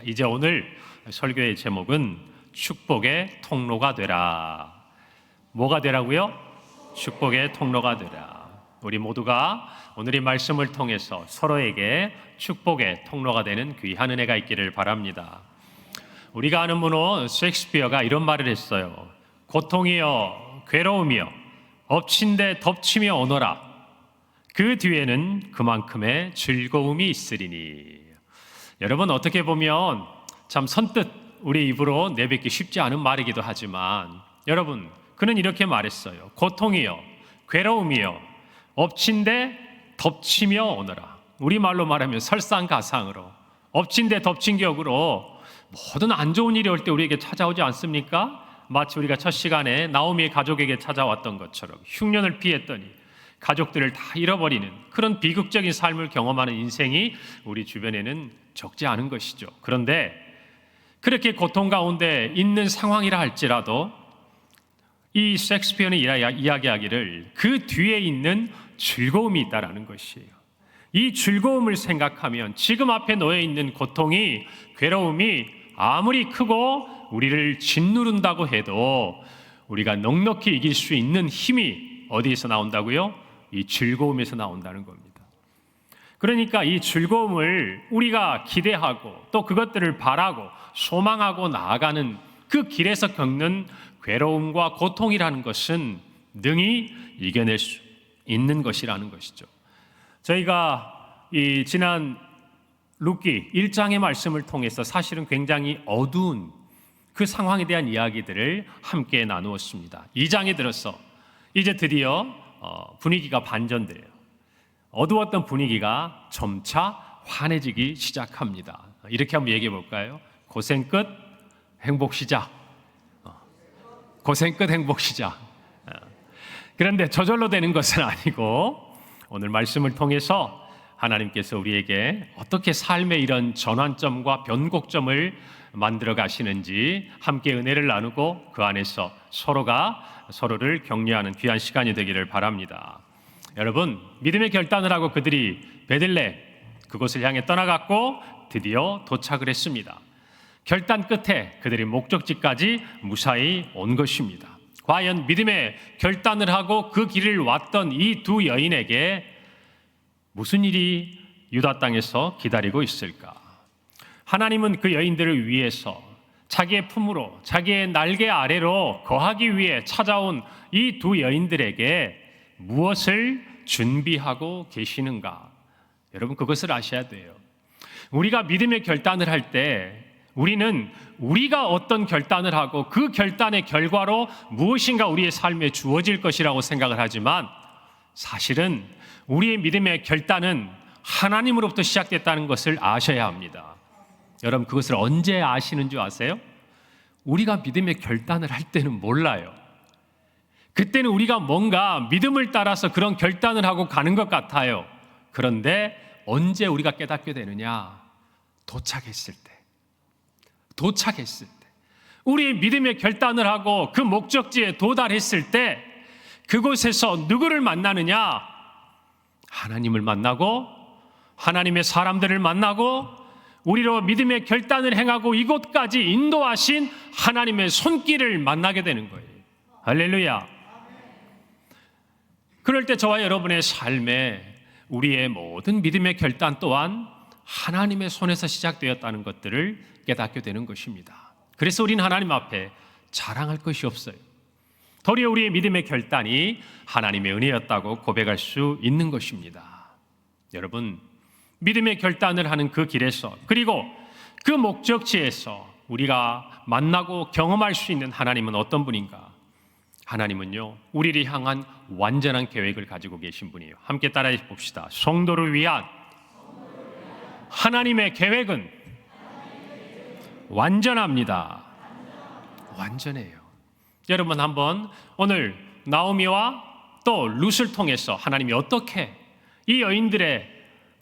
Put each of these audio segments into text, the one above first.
이제 오늘 설교의 제목은 축복의 통로가 되라. 뭐가 되라고요? 축복의 통로가 되라. 우리 모두가 오늘 이 말씀을 통해서 서로에게 축복의 통로가 되는 귀한 은혜가 있기를 바랍니다. 우리가 아는 문호 셰익스피어가 이런 말을 했어요. 고통이여 괴로움이여 엎친 데 덮치며 오너라. 그 뒤에는 그만큼의 즐거움이 있으리니. 여러분, 어떻게 보면 참 선뜻 우리 입으로 내뱉기 쉽지 않은 말이기도 하지만, 여러분, 그는 이렇게 말했어요. 고통이여 괴로움이여 엎친 데 덮치며 오너라. 우리말로 말하면 설상가상으로 엎친 데 덮친 격으로 모든 안 좋은 일이 올 때 우리에게 찾아오지 않습니까? 마치 우리가 첫 시간에 나오미의 가족에게 찾아왔던 것처럼 흉년을 피했더니 가족들을 다 잃어버리는 그런 비극적인 삶을 경험하는 인생이 우리 주변에는 적지 않은 것이죠. 그런데 그렇게 고통 가운데 있는 상황이라 할지라도 이 셰익스피어는 이야기하기를 그 뒤에 있는 즐거움이 있다라는 것이에요. 이 즐거움을 생각하면 지금 앞에 놓여 있는 고통이, 괴로움이 아무리 크고 우리를 짓누른다고 해도 우리가 넉넉히 이길 수 있는 힘이 어디에서 나온다고요? 이 즐거움에서 나온다는 겁니다. 그러니까 이 즐거움을 우리가 기대하고 또 그것들을 바라고 소망하고 나아가는 그 길에서 겪는 괴로움과 고통이라는 것은 능히 이겨낼 수 있는 것이라는 것이죠. 저희가 이 지난 룻기 1장의 말씀을 통해서 사실은 굉장히 어두운 그 상황에 대한 이야기들을 함께 나누었습니다. 2장에 들어서 이제 드디어 분위기가 반전돼요. 어두웠던 분위기가 점차 환해지기 시작합니다. 이렇게 한번 얘기해 볼까요? 고생 끝 행복 시작. 고생 끝 행복 시작. 그런데 저절로 되는 것은 아니고 오늘 말씀을 통해서 하나님께서 우리에게 어떻게 삶의 이런 전환점과 변곡점을 만들어 가시는지 함께 은혜를 나누고 그 안에서 서로가 서로를 격려하는 귀한 시간이 되기를 바랍니다. 여러분, 믿음의 결단을 하고 그들이 베들레 그곳을 향해 떠나갔고 드디어 도착을 했습니다. 결단 끝에 그들이 목적지까지 무사히 온 것입니다. 과연 믿음의 결단을 하고 그 길을 왔던 이 두 여인에게 무슨 일이 유다 땅에서 기다리고 있을까? 하나님은 그 여인들을 위해서 자기의 품으로, 자기의 날개 아래로 거하기 위해 찾아온 이 두 여인들에게 무엇을 준비하고 계시는가? 여러분, 그것을 아셔야 돼요. 우리가 믿음의 결단을 할 때 우리는 우리가 어떤 결단을 하고 그 결단의 결과로 무엇인가 우리의 삶에 주어질 것이라고 생각을 하지만 사실은 우리의 믿음의 결단은 하나님으로부터 시작됐다는 것을 아셔야 합니다. 여러분, 그것을 언제 아시는 줄 아세요? 우리가 믿음의 결단을 할 때는 몰라요. 그때는 우리가 뭔가 믿음을 따라서 그런 결단을 하고 가는 것 같아요. 그런데 언제 우리가 깨닫게 되느냐? 도착했을 때. 우리의 믿음의 결단을 하고 그 목적지에 도달했을 때 그곳에서 누구를 만나느냐? 하나님을 만나고 하나님의 사람들을 만나고 우리로 믿음의 결단을 행하고 이곳까지 인도하신 하나님의 손길을 만나게 되는 거예요. 할렐루야. 그럴 때 저와 여러분의 삶에 우리의 모든 믿음의 결단 또한 하나님의 손에서 시작되었다는 것들을 깨닫게 되는 것입니다. 그래서 우리는 하나님 앞에 자랑할 것이 없어요. 도리어 우리의 믿음의 결단이 하나님의 은혜였다고 고백할 수 있는 것입니다. 여러분, 믿음의 결단을 하는 그 길에서 그리고 그 목적지에서 우리가 만나고 경험할 수 있는 하나님은 어떤 분인가? 하나님은요, 우리를 향한 완전한 계획을 가지고 계신 분이에요. 함께 따라해 봅시다. 성도를 위한 하나님의 계획은 완전합니다. 완전해요. 여러분, 한번 오늘 나오미와 또 룻을 통해서 하나님이 어떻게 이 여인들의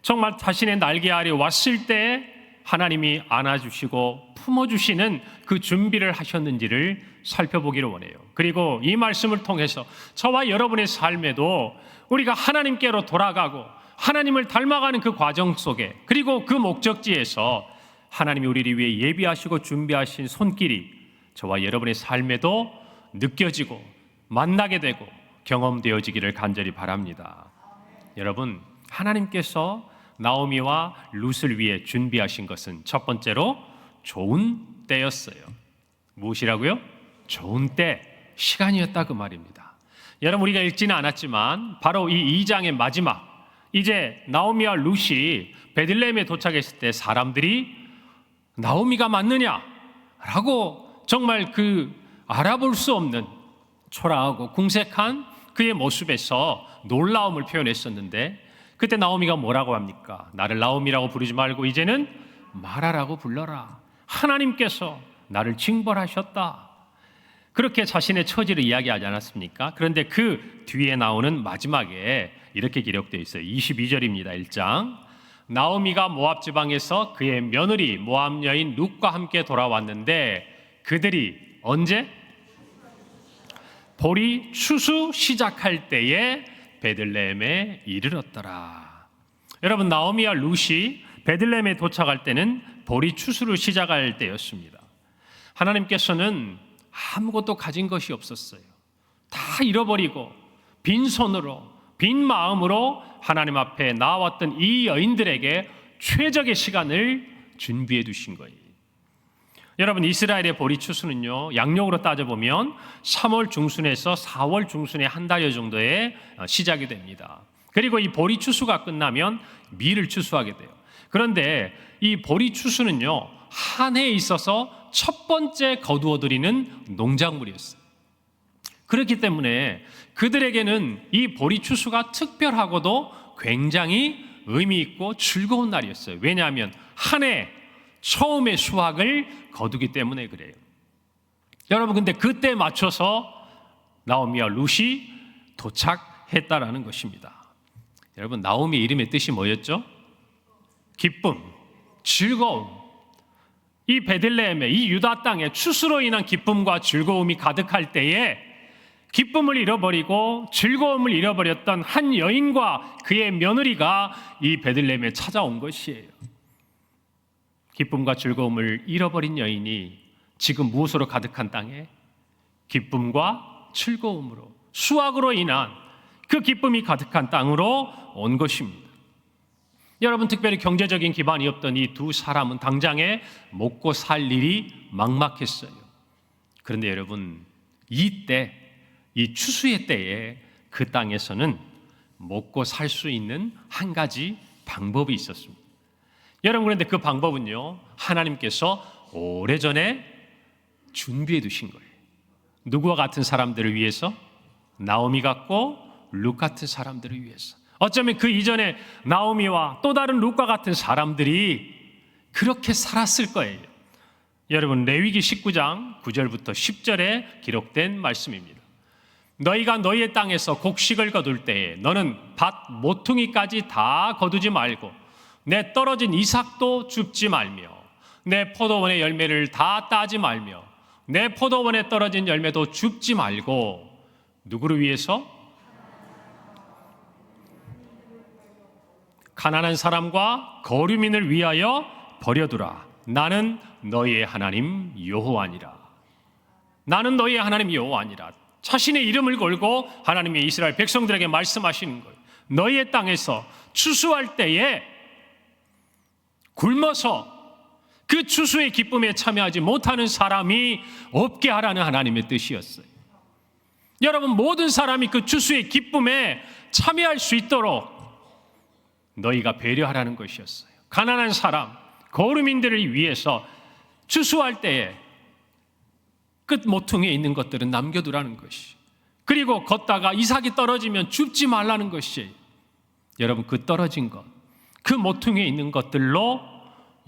정말 자신의 날개 아래 왔을 때 하나님이 안아주시고 품어주시는 그 준비를 하셨는지를 살펴보기를 원해요. 그리고 이 말씀을 통해서 저와 여러분의 삶에도 우리가 하나님께로 돌아가고 하나님을 닮아가는 그 과정 속에 그리고 그 목적지에서 하나님이 우리를 위해 예비하시고 준비하신 손길이 저와 여러분의 삶에도 느껴지고 만나게 되고 경험되어지기를 간절히 바랍니다. 여러분, 하나님께서 나오미와 룻을 위해 준비하신 것은 첫 번째로 좋은 때였어요. 무엇이라고요? 좋은 때, 시간이었다 그 말입니다. 여러분, 우리가 읽지는 않았지만 바로 이 2장의 마지막, 이제 나오미와 룻이 베들레헴에 도착했을 때 사람들이 나오미가 맞느냐? 라고 정말 그 알아볼 수 없는 초라하고 궁색한 그의 모습에서 놀라움을 표현했었는데, 그때 나오미가 뭐라고 합니까? 나를 나오미라고 부르지 말고 이제는 마라라고 불러라. 하나님께서 나를 징벌하셨다. 그렇게 자신의 처지를 이야기하지 않았습니까? 그런데 그 뒤에 나오는 마지막에 이렇게 기록되어 있어요. 22절입니다. 1장. 나오미가 모압 지방에서 그의 며느리 모압 여인 룻과 함께 돌아왔는데 그들이 언제? 보리 추수 시작할 때에 베들레헴에 이르렀더라. 여러분, 나오미와 룻이 베들레헴에 도착할 때는 보리 추수를 시작할 때였습니다. 하나님께서는 아무것도 가진 것이 없었어요. 다 잃어버리고 빈손으로 빈 마음으로 하나님 앞에 나왔던 이 여인들에게 최적의 시간을 준비해 두신 거예요. 여러분, 이스라엘의 보리 추수는요, 양력으로 따져보면 3월 중순에서 4월 중순에 한 달여 정도에 시작이 됩니다. 그리고 이 보리 추수가 끝나면 밀을 추수하게 돼요. 그런데 이 보리 추수는요, 한 해에 있어서 첫 번째 거두어들이는 농작물이었어요. 그렇기 때문에 그들에게는 이 보리 추수가 특별하고도 굉장히 의미 있고 즐거운 날이었어요. 왜냐하면 한 해 처음의 수확을 거두기 때문에 그래요. 여러분, 근데 그때 맞춰서 나오미와 룻이 도착했다라는 것입니다. 여러분, 나오미 이름의 뜻이 뭐였죠? 기쁨, 즐거움. 이 베들레헴의 이 유다 땅에 추수로 인한 기쁨과 즐거움이 가득할 때에 기쁨을 잃어버리고 즐거움을 잃어버렸던 한 여인과 그의 며느리가 이 베들레헴에 찾아온 것이에요. 기쁨과 즐거움을 잃어버린 여인이 지금 무엇으로 가득한 땅에? 기쁨과 즐거움으로, 수확으로 인한 그 기쁨이 가득한 땅으로 온 것입니다. 여러분, 특별히 경제적인 기반이 없던 이 두 사람은 당장에 먹고 살 일이 막막했어요. 그런데 여러분, 이때, 이 추수의 때에 그 땅에서는 먹고 살 수 있는 한 가지 방법이 있었습니다. 여러분, 그런데 그 방법은요, 하나님께서 오래전에 준비해 두신 거예요. 누구와 같은 사람들을 위해서? 나오미 같고 룻 같은 사람들을 위해서. 어쩌면 그 이전에 나오미와 또 다른 룻과 같은 사람들이 그렇게 살았을 거예요. 여러분, 레위기 19장 9절부터 10절에 기록된 말씀입니다. 너희가 너희의 땅에서 곡식을 거둘 때에 너는 밭 모퉁이까지 다 거두지 말고 내 떨어진 이삭도 줍지 말며 내 포도원의 열매를 다 따지 말며 내 포도원에 떨어진 열매도 줍지 말고 누구를 위해서? 가난한 사람과 거류민을 위하여 버려두라. 나는 너희의 하나님 여호와니라. 나는 너희의 하나님 여호와니라. 자신의 이름을 걸고 하나님의 이스라엘 백성들에게 말씀하시는 거예요. 너희의 땅에서 추수할 때에 굶어서 그 추수의 기쁨에 참여하지 못하는 사람이 없게 하라는 하나님의 뜻이었어요. 여러분, 모든 사람이 그 추수의 기쁨에 참여할 수 있도록 너희가 배려하라는 것이었어요. 가난한 사람, 거류민들을 위해서 추수할 때에 끝 모퉁이에 있는 것들은 남겨두라는 것이, 그리고 걷다가 이삭이 떨어지면 줍지 말라는 것이에요. 여러분, 그 떨어진 것, 그 모퉁이에 있는 것들로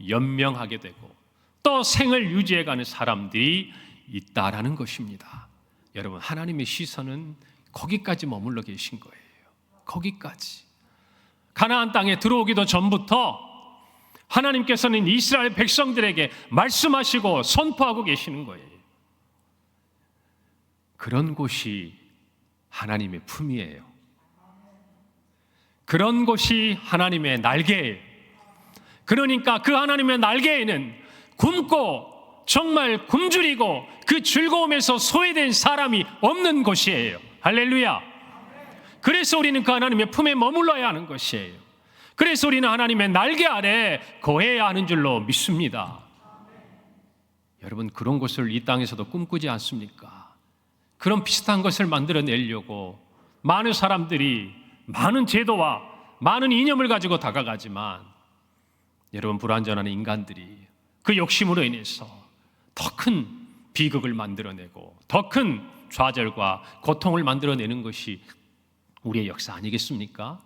연명하게 되고 또 생을 유지해가는 사람들이 있다라는 것입니다. 여러분, 하나님의 시선은 거기까지 머물러 계신 거예요. 거기까지. 가나안 땅에 들어오기도 전부터 하나님께서는 이스라엘 백성들에게 말씀하시고 선포하고 계시는 거예요. 그런 곳이 하나님의 품이에요. 그런 곳이 하나님의 날개예요. 그러니까 그 하나님의 날개에는 굶고 정말 굶주리고 그 즐거움에서 소외된 사람이 없는 곳이에요. 할렐루야. 그래서 우리는 그 하나님의 품에 머물러야 하는 것이에요. 그래서 우리는 하나님의 날개 아래 거해야 하는 줄로 믿습니다. 여러분, 그런 것을 이 땅에서도 꿈꾸지 않습니까? 그런 비슷한 것을 만들어내려고 많은 사람들이 많은 제도와 많은 이념을 가지고 다가가지만, 여러분, 불완전한 인간들이 그 욕심으로 인해서 더 큰 비극을 만들어내고 더 큰 좌절과 고통을 만들어내는 것이 우리의 역사 아니겠습니까?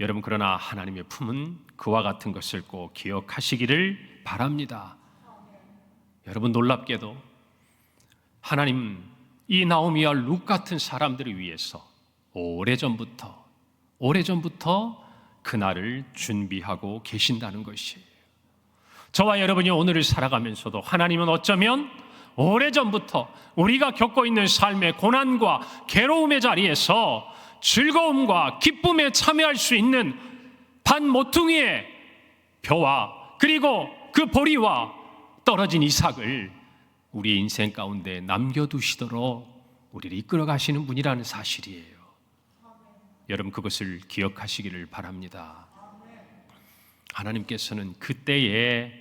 여러분, 그러나 하나님의 품은 그와 같은 것을 꼭 기억하시기를 바랍니다. 여러분, 놀랍게도 하나님 이 나오미와 룻 같은 사람들을 위해서 오래전부터 그날을 준비하고 계신다는 것이에요. 저와 여러분이 오늘을 살아가면서도 하나님은 어쩌면 오래전부터 우리가 겪고 있는 삶의 고난과 괴로움의 자리에서 즐거움과 기쁨에 참여할 수 있는 반모퉁이의 벼와 그리고 그 보리와 떨어진 이삭을 우리의 인생 가운데 남겨두시도록 우리를 이끌어 가시는 분이라는 사실이에요. 여러분, 그것을 기억하시기를 바랍니다. 하나님께서는 그때에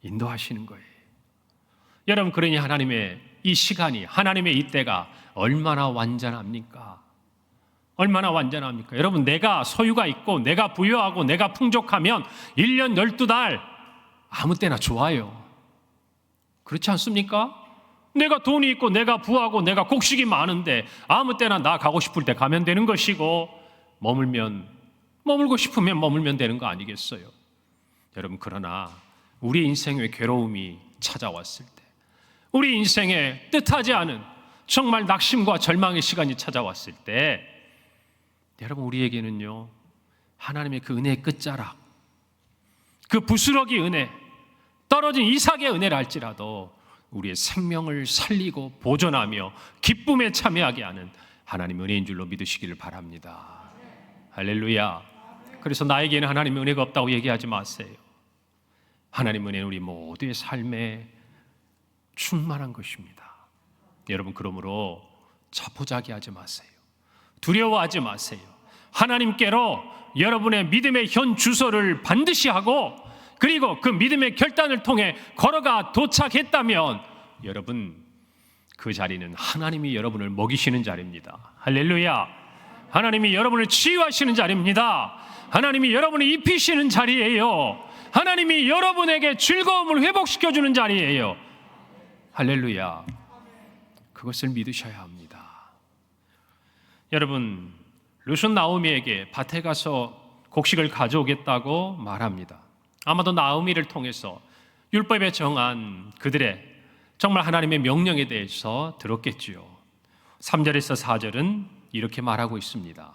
인도하시는 거예요. 여러분, 그러니 하나님의 이 시간이, 하나님의 이때가 얼마나 완전합니까? 얼마나 완전합니까? 여러분, 내가 소유가 있고 내가 부유하고 내가 풍족하면 1년 12달 아무 때나 좋아요. 그렇지 않습니까? 내가 돈이 있고 내가 부하고 내가 곡식이 많은데 아무 때나 나 가고 싶을 때 가면 되는 것이고, 머물고 싶으면 머물면 되는 거 아니겠어요? 여러분, 그러나 우리 인생의 괴로움이 찾아왔을 때, 우리 인생에 뜻하지 않은 정말 낙심과 절망의 시간이 찾아왔을 때, 여러분, 우리에게는요 하나님의 그 은혜의 끝자락, 그 부스러기 은혜, 떨어진 이삭의 은혜를 할지라도 우리의 생명을 살리고 보존하며 기쁨에 참여하게 하는 하나님의 은혜인 줄로 믿으시기를 바랍니다. 할렐루야. 그래서 나에게는 하나님의 은혜가 없다고 얘기하지 마세요. 하나님의 은혜는 우리 모두의 삶에 충만한 것입니다. 여러분, 그러므로 자포자기하지 마세요. 두려워하지 마세요. 하나님께로 여러분의 믿음의 현 주소를 반드시 하고, 그리고 그 믿음의 결단을 통해 걸어가 도착했다면 여러분, 그 자리는 하나님이 여러분을 먹이시는 자리입니다. 할렐루야. 하나님이 여러분을 치유하시는 자리입니다. 하나님이 여러분을 입히시는 자리예요. 하나님이 여러분에게 즐거움을 회복시켜주는 자리예요. 할렐루야. 그것을 믿으셔야 합니다. 여러분, 룻은 나오미에게 밭에 가서 곡식을 가져오겠다고 말합니다. 아마도 나오미를 통해서 율법에 정한 그들의 정말 하나님의 명령에 대해서 들었겠지요. 3절에서 4절은 이렇게 말하고 있습니다.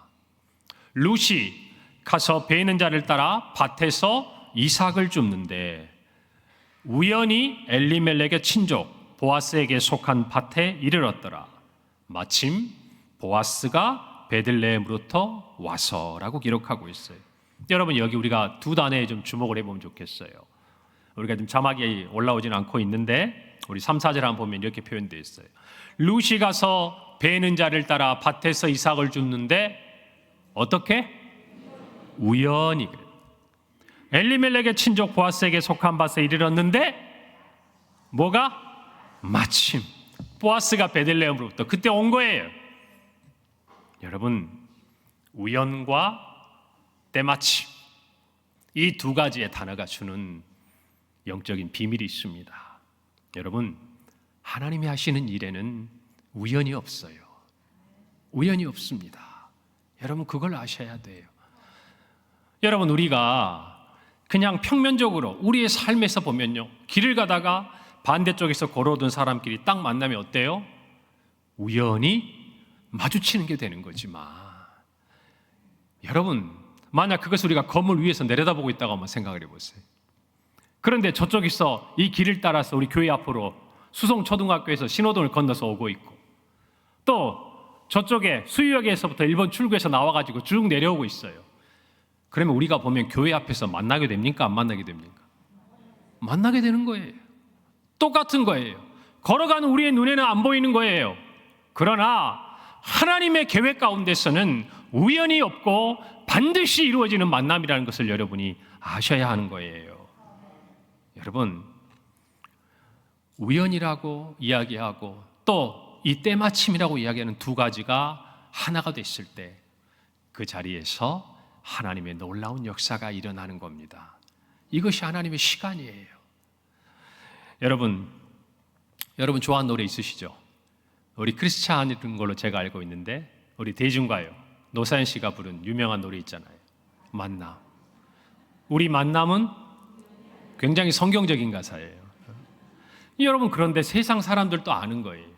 룻이 가서 베는 자를 따라 밭에서 이삭을 줍는데 우연히 엘리멜렉의 친족 보아스에게 속한 밭에 이르렀더라. 마침 보아스가 베들레헴으로부터 와서라고 기록하고 있어요. 여러분, 여기 우리가 두 단어에 좀 주목을 해보면 좋겠어요. 우리가 지금 자막이 올라오진 않고 있는데 우리 3, 4절 한번 보면 이렇게 표현되어 있어요. 룻이 가서 베는 자를 따라 밭에서 이삭을 줍는데 어떻게? 우연히. 엘리멜렉의 친족 보아스에게 속한 밭에 이르렀는데 뭐가? 마침 보아스가 베들레헴으로부터 그때 온 거예요. 여러분, 우연과 때마침, 이 두 가지의 단어가 주는 영적인 비밀이 있습니다. 여러분, 하나님이 하시는 일에는 우연이 없어요. 우연이 없습니다. 여러분, 그걸 아셔야 돼요. 여러분, 우리가 그냥 평면적으로 우리의 삶에서 보면요, 길을 가다가 반대쪽에서 걸어오던 사람끼리 딱 만나면 어때요? 우연히 마주치는 게 되는 거지만, 여러분, 만약 그것을 우리가 건물 위에서 내려다보고 있다고 한번 생각을 해보세요. 그런데 저쪽에서 이 길을 따라서 우리 교회 앞으로 수송초등학교에서 신호등을 건너서 오고 있고, 또 저쪽에 수유역에서부터 1번 출구에서 나와가지고 쭉 내려오고 있어요. 그러면 우리가 보면 교회 앞에서 만나게 됩니까? 안 만나게 됩니까? 만나게 되는 거예요. 똑같은 거예요. 걸어가는 우리의 눈에는 안 보이는 거예요. 그러나 하나님의 계획 가운데서는 우연이 없고 반드시 이루어지는 만남이라는 것을 여러분이 아셔야 하는 거예요. 여러분, 우연이라고 이야기하고 또 이 때마침이라고 이야기하는 두 가지가 하나가 됐을 때 그 자리에서 하나님의 놀라운 역사가 일어나는 겁니다. 이것이 하나님의 시간이에요. 여러분 좋아하는 노래 있으시죠? 우리 크리스찬인 걸로 제가 알고 있는데 우리 대중가요 노사연 씨가 부른 유명한 노래 있잖아요. 만남. 우리 만남은 굉장히 성경적인 가사예요. 여러분, 그런데 세상 사람들도 아는 거예요.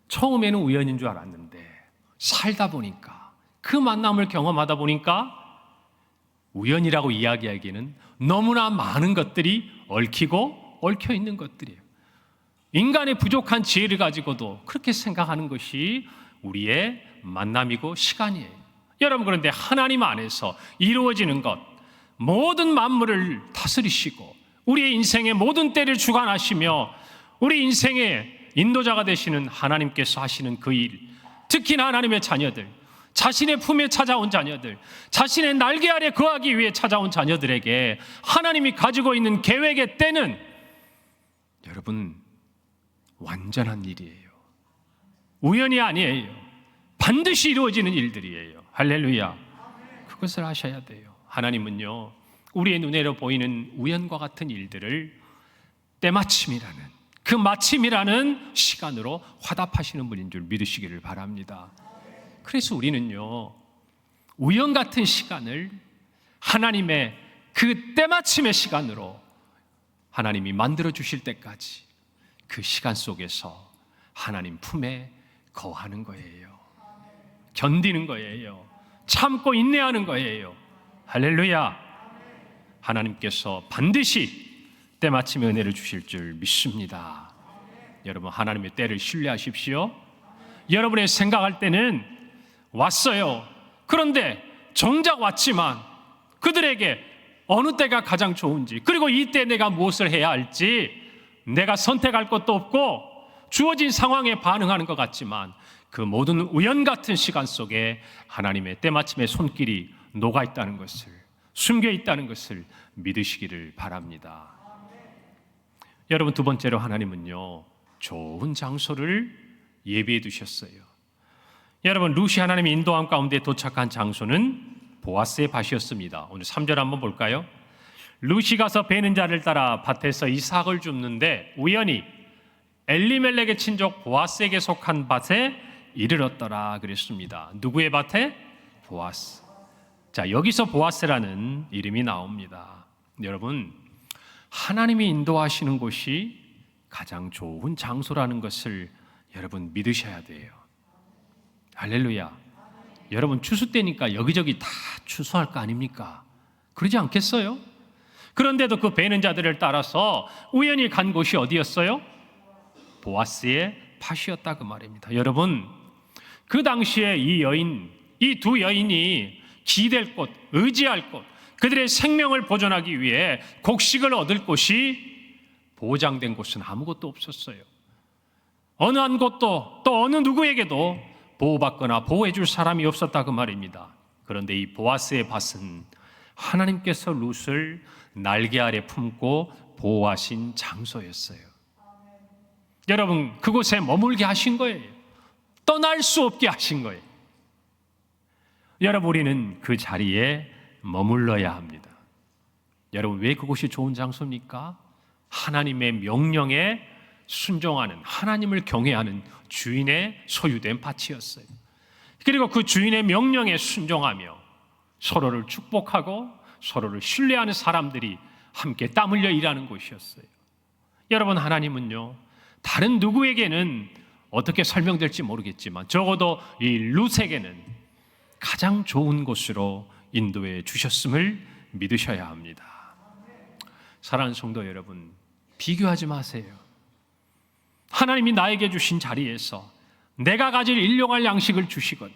처음에는 우연인 줄 알았는데 살다 보니까 그 만남을 경험하다 보니까 우연이라고 이야기하기에는 너무나 많은 것들이 얽혀 있는 것들이에요. 인간의 부족한 지혜를 가지고도 그렇게 생각하는 것이 우리의 만남이고 시간이에요. 여러분, 그런데 하나님 안에서 이루어지는 것, 모든 만물을 다스리시고 우리의 인생의 모든 때를 주관하시며 우리 인생의 인도자가 되시는 하나님께서 하시는 그 일, 특히나 하나님의 자녀들, 자신의 품에 찾아온 자녀들, 자신의 날개 아래 거하기 위해 찾아온 자녀들에게 하나님이 가지고 있는 계획의 때는 여러분 완전한 일이에요. 우연이 아니에요. 반드시 이루어지는 일들이에요. 할렐루야. 그것을 아셔야 돼요. 하나님은요, 우리의 눈에로 보이는 우연과 같은 일들을 때마침이라는, 그 마침이라는 시간으로 화답하시는 분인 줄 믿으시기를 바랍니다. 그래서 우리는요, 우연 같은 시간을 하나님의 그 때마침의 시간으로 하나님이 만들어 주실 때까지 그 시간 속에서 하나님 품에 거하는 거예요. 견디는 거예요. 참고 인내하는 거예요. 할렐루야. 하나님께서 반드시 때마침의 은혜를 주실 줄 믿습니다. 여러분, 하나님의 때를 신뢰하십시오. 여러분의 생각할 때는 왔어요. 그런데 정작 왔지만 그들에게 어느 때가 가장 좋은지, 그리고 이때 내가 무엇을 해야 할지 내가 선택할 것도 없고 주어진 상황에 반응하는 것 같지만 그 모든 우연 같은 시간 속에 하나님의 때마침의 손길이 녹아 있다는 것을, 숨겨 있다는 것을 믿으시기를 바랍니다. 여러분, 두 번째로 하나님은요, 좋은 장소를 예비해 두셨어요. 여러분, 룻이 하나님의 인도함 가운데 도착한 장소는 보아스의 밭이었습니다. 오늘 3절 한번 볼까요? 룻이 가서 베는 자를 따라 밭에서 이삭을 줍는데 우연히 엘리멜렉의 친족 보아스에게 속한 밭에 이르렀더라 그랬습니다. 누구의 밭에? 보아스. 자, 여기서 보아스라는 이름이 나옵니다. 여러분, 하나님이 인도하시는 곳이 가장 좋은 장소라는 것을 여러분 믿으셔야 돼요. 할렐루야. 여러분, 추수 때니까 여기저기 다 추수할 거 아닙니까? 그러지 않겠어요? 그런데도 그 베는 자들을 따라서 우연히 간 곳이 어디였어요? 보아스의 밭이었다 그 말입니다. 여러분, 그 당시에 이 두 여인이 기댈 곳, 의지할 곳, 그들의 생명을 보존하기 위해 곡식을 얻을 곳이 보장된 곳은 아무것도 없었어요. 어느 한 곳도 또 어느 누구에게도 보호받거나 보호해 줄 사람이 없었다 그 말입니다. 그런데 이 보아스의 밭은 하나님께서 룻을 날개 아래 품고 보호하신 장소였어요. 여러분, 그곳에 머물게 하신 거예요. 떠날 수 없게 하신 거예요. 여러분, 우리는 그 자리에 머물러야 합니다. 여러분, 왜 그곳이 좋은 장소입니까? 하나님의 명령에 순종하는, 하나님을 경외하는 주인의 소유된 밭이었어요. 그리고 그 주인의 명령에 순종하며 서로를 축복하고 서로를 신뢰하는 사람들이 함께 땀 흘려 일하는 곳이었어요. 여러분, 하나님은요, 다른 누구에게는 어떻게 설명될지 모르겠지만 적어도 이 룻에게는 가장 좋은 곳으로 인도해 주셨음을 믿으셔야 합니다. 사랑하는 성도 여러분, 비교하지 마세요. 하나님이 나에게 주신 자리에서 내가 가질 일용할 양식을 주시거든,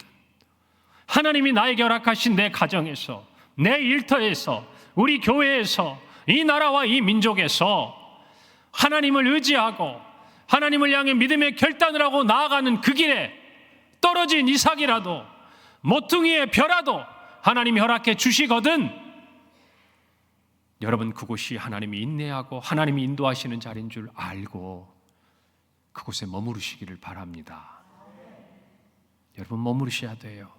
하나님이 나에게 허락하신 내 가정에서 내 일터에서, 우리 교회에서, 이 나라와 이 민족에서 하나님을 의지하고 하나님을 향해 믿음의 결단을 하고 나아가는 그 길에 떨어진 이삭이라도 모퉁이의 벼라도 하나님이 허락해 주시거든 여러분 그곳이 하나님이 인내하고 하나님이 인도하시는 자리인 줄 알고 그곳에 머무르시기를 바랍니다. 여러분 머무르셔야 돼요.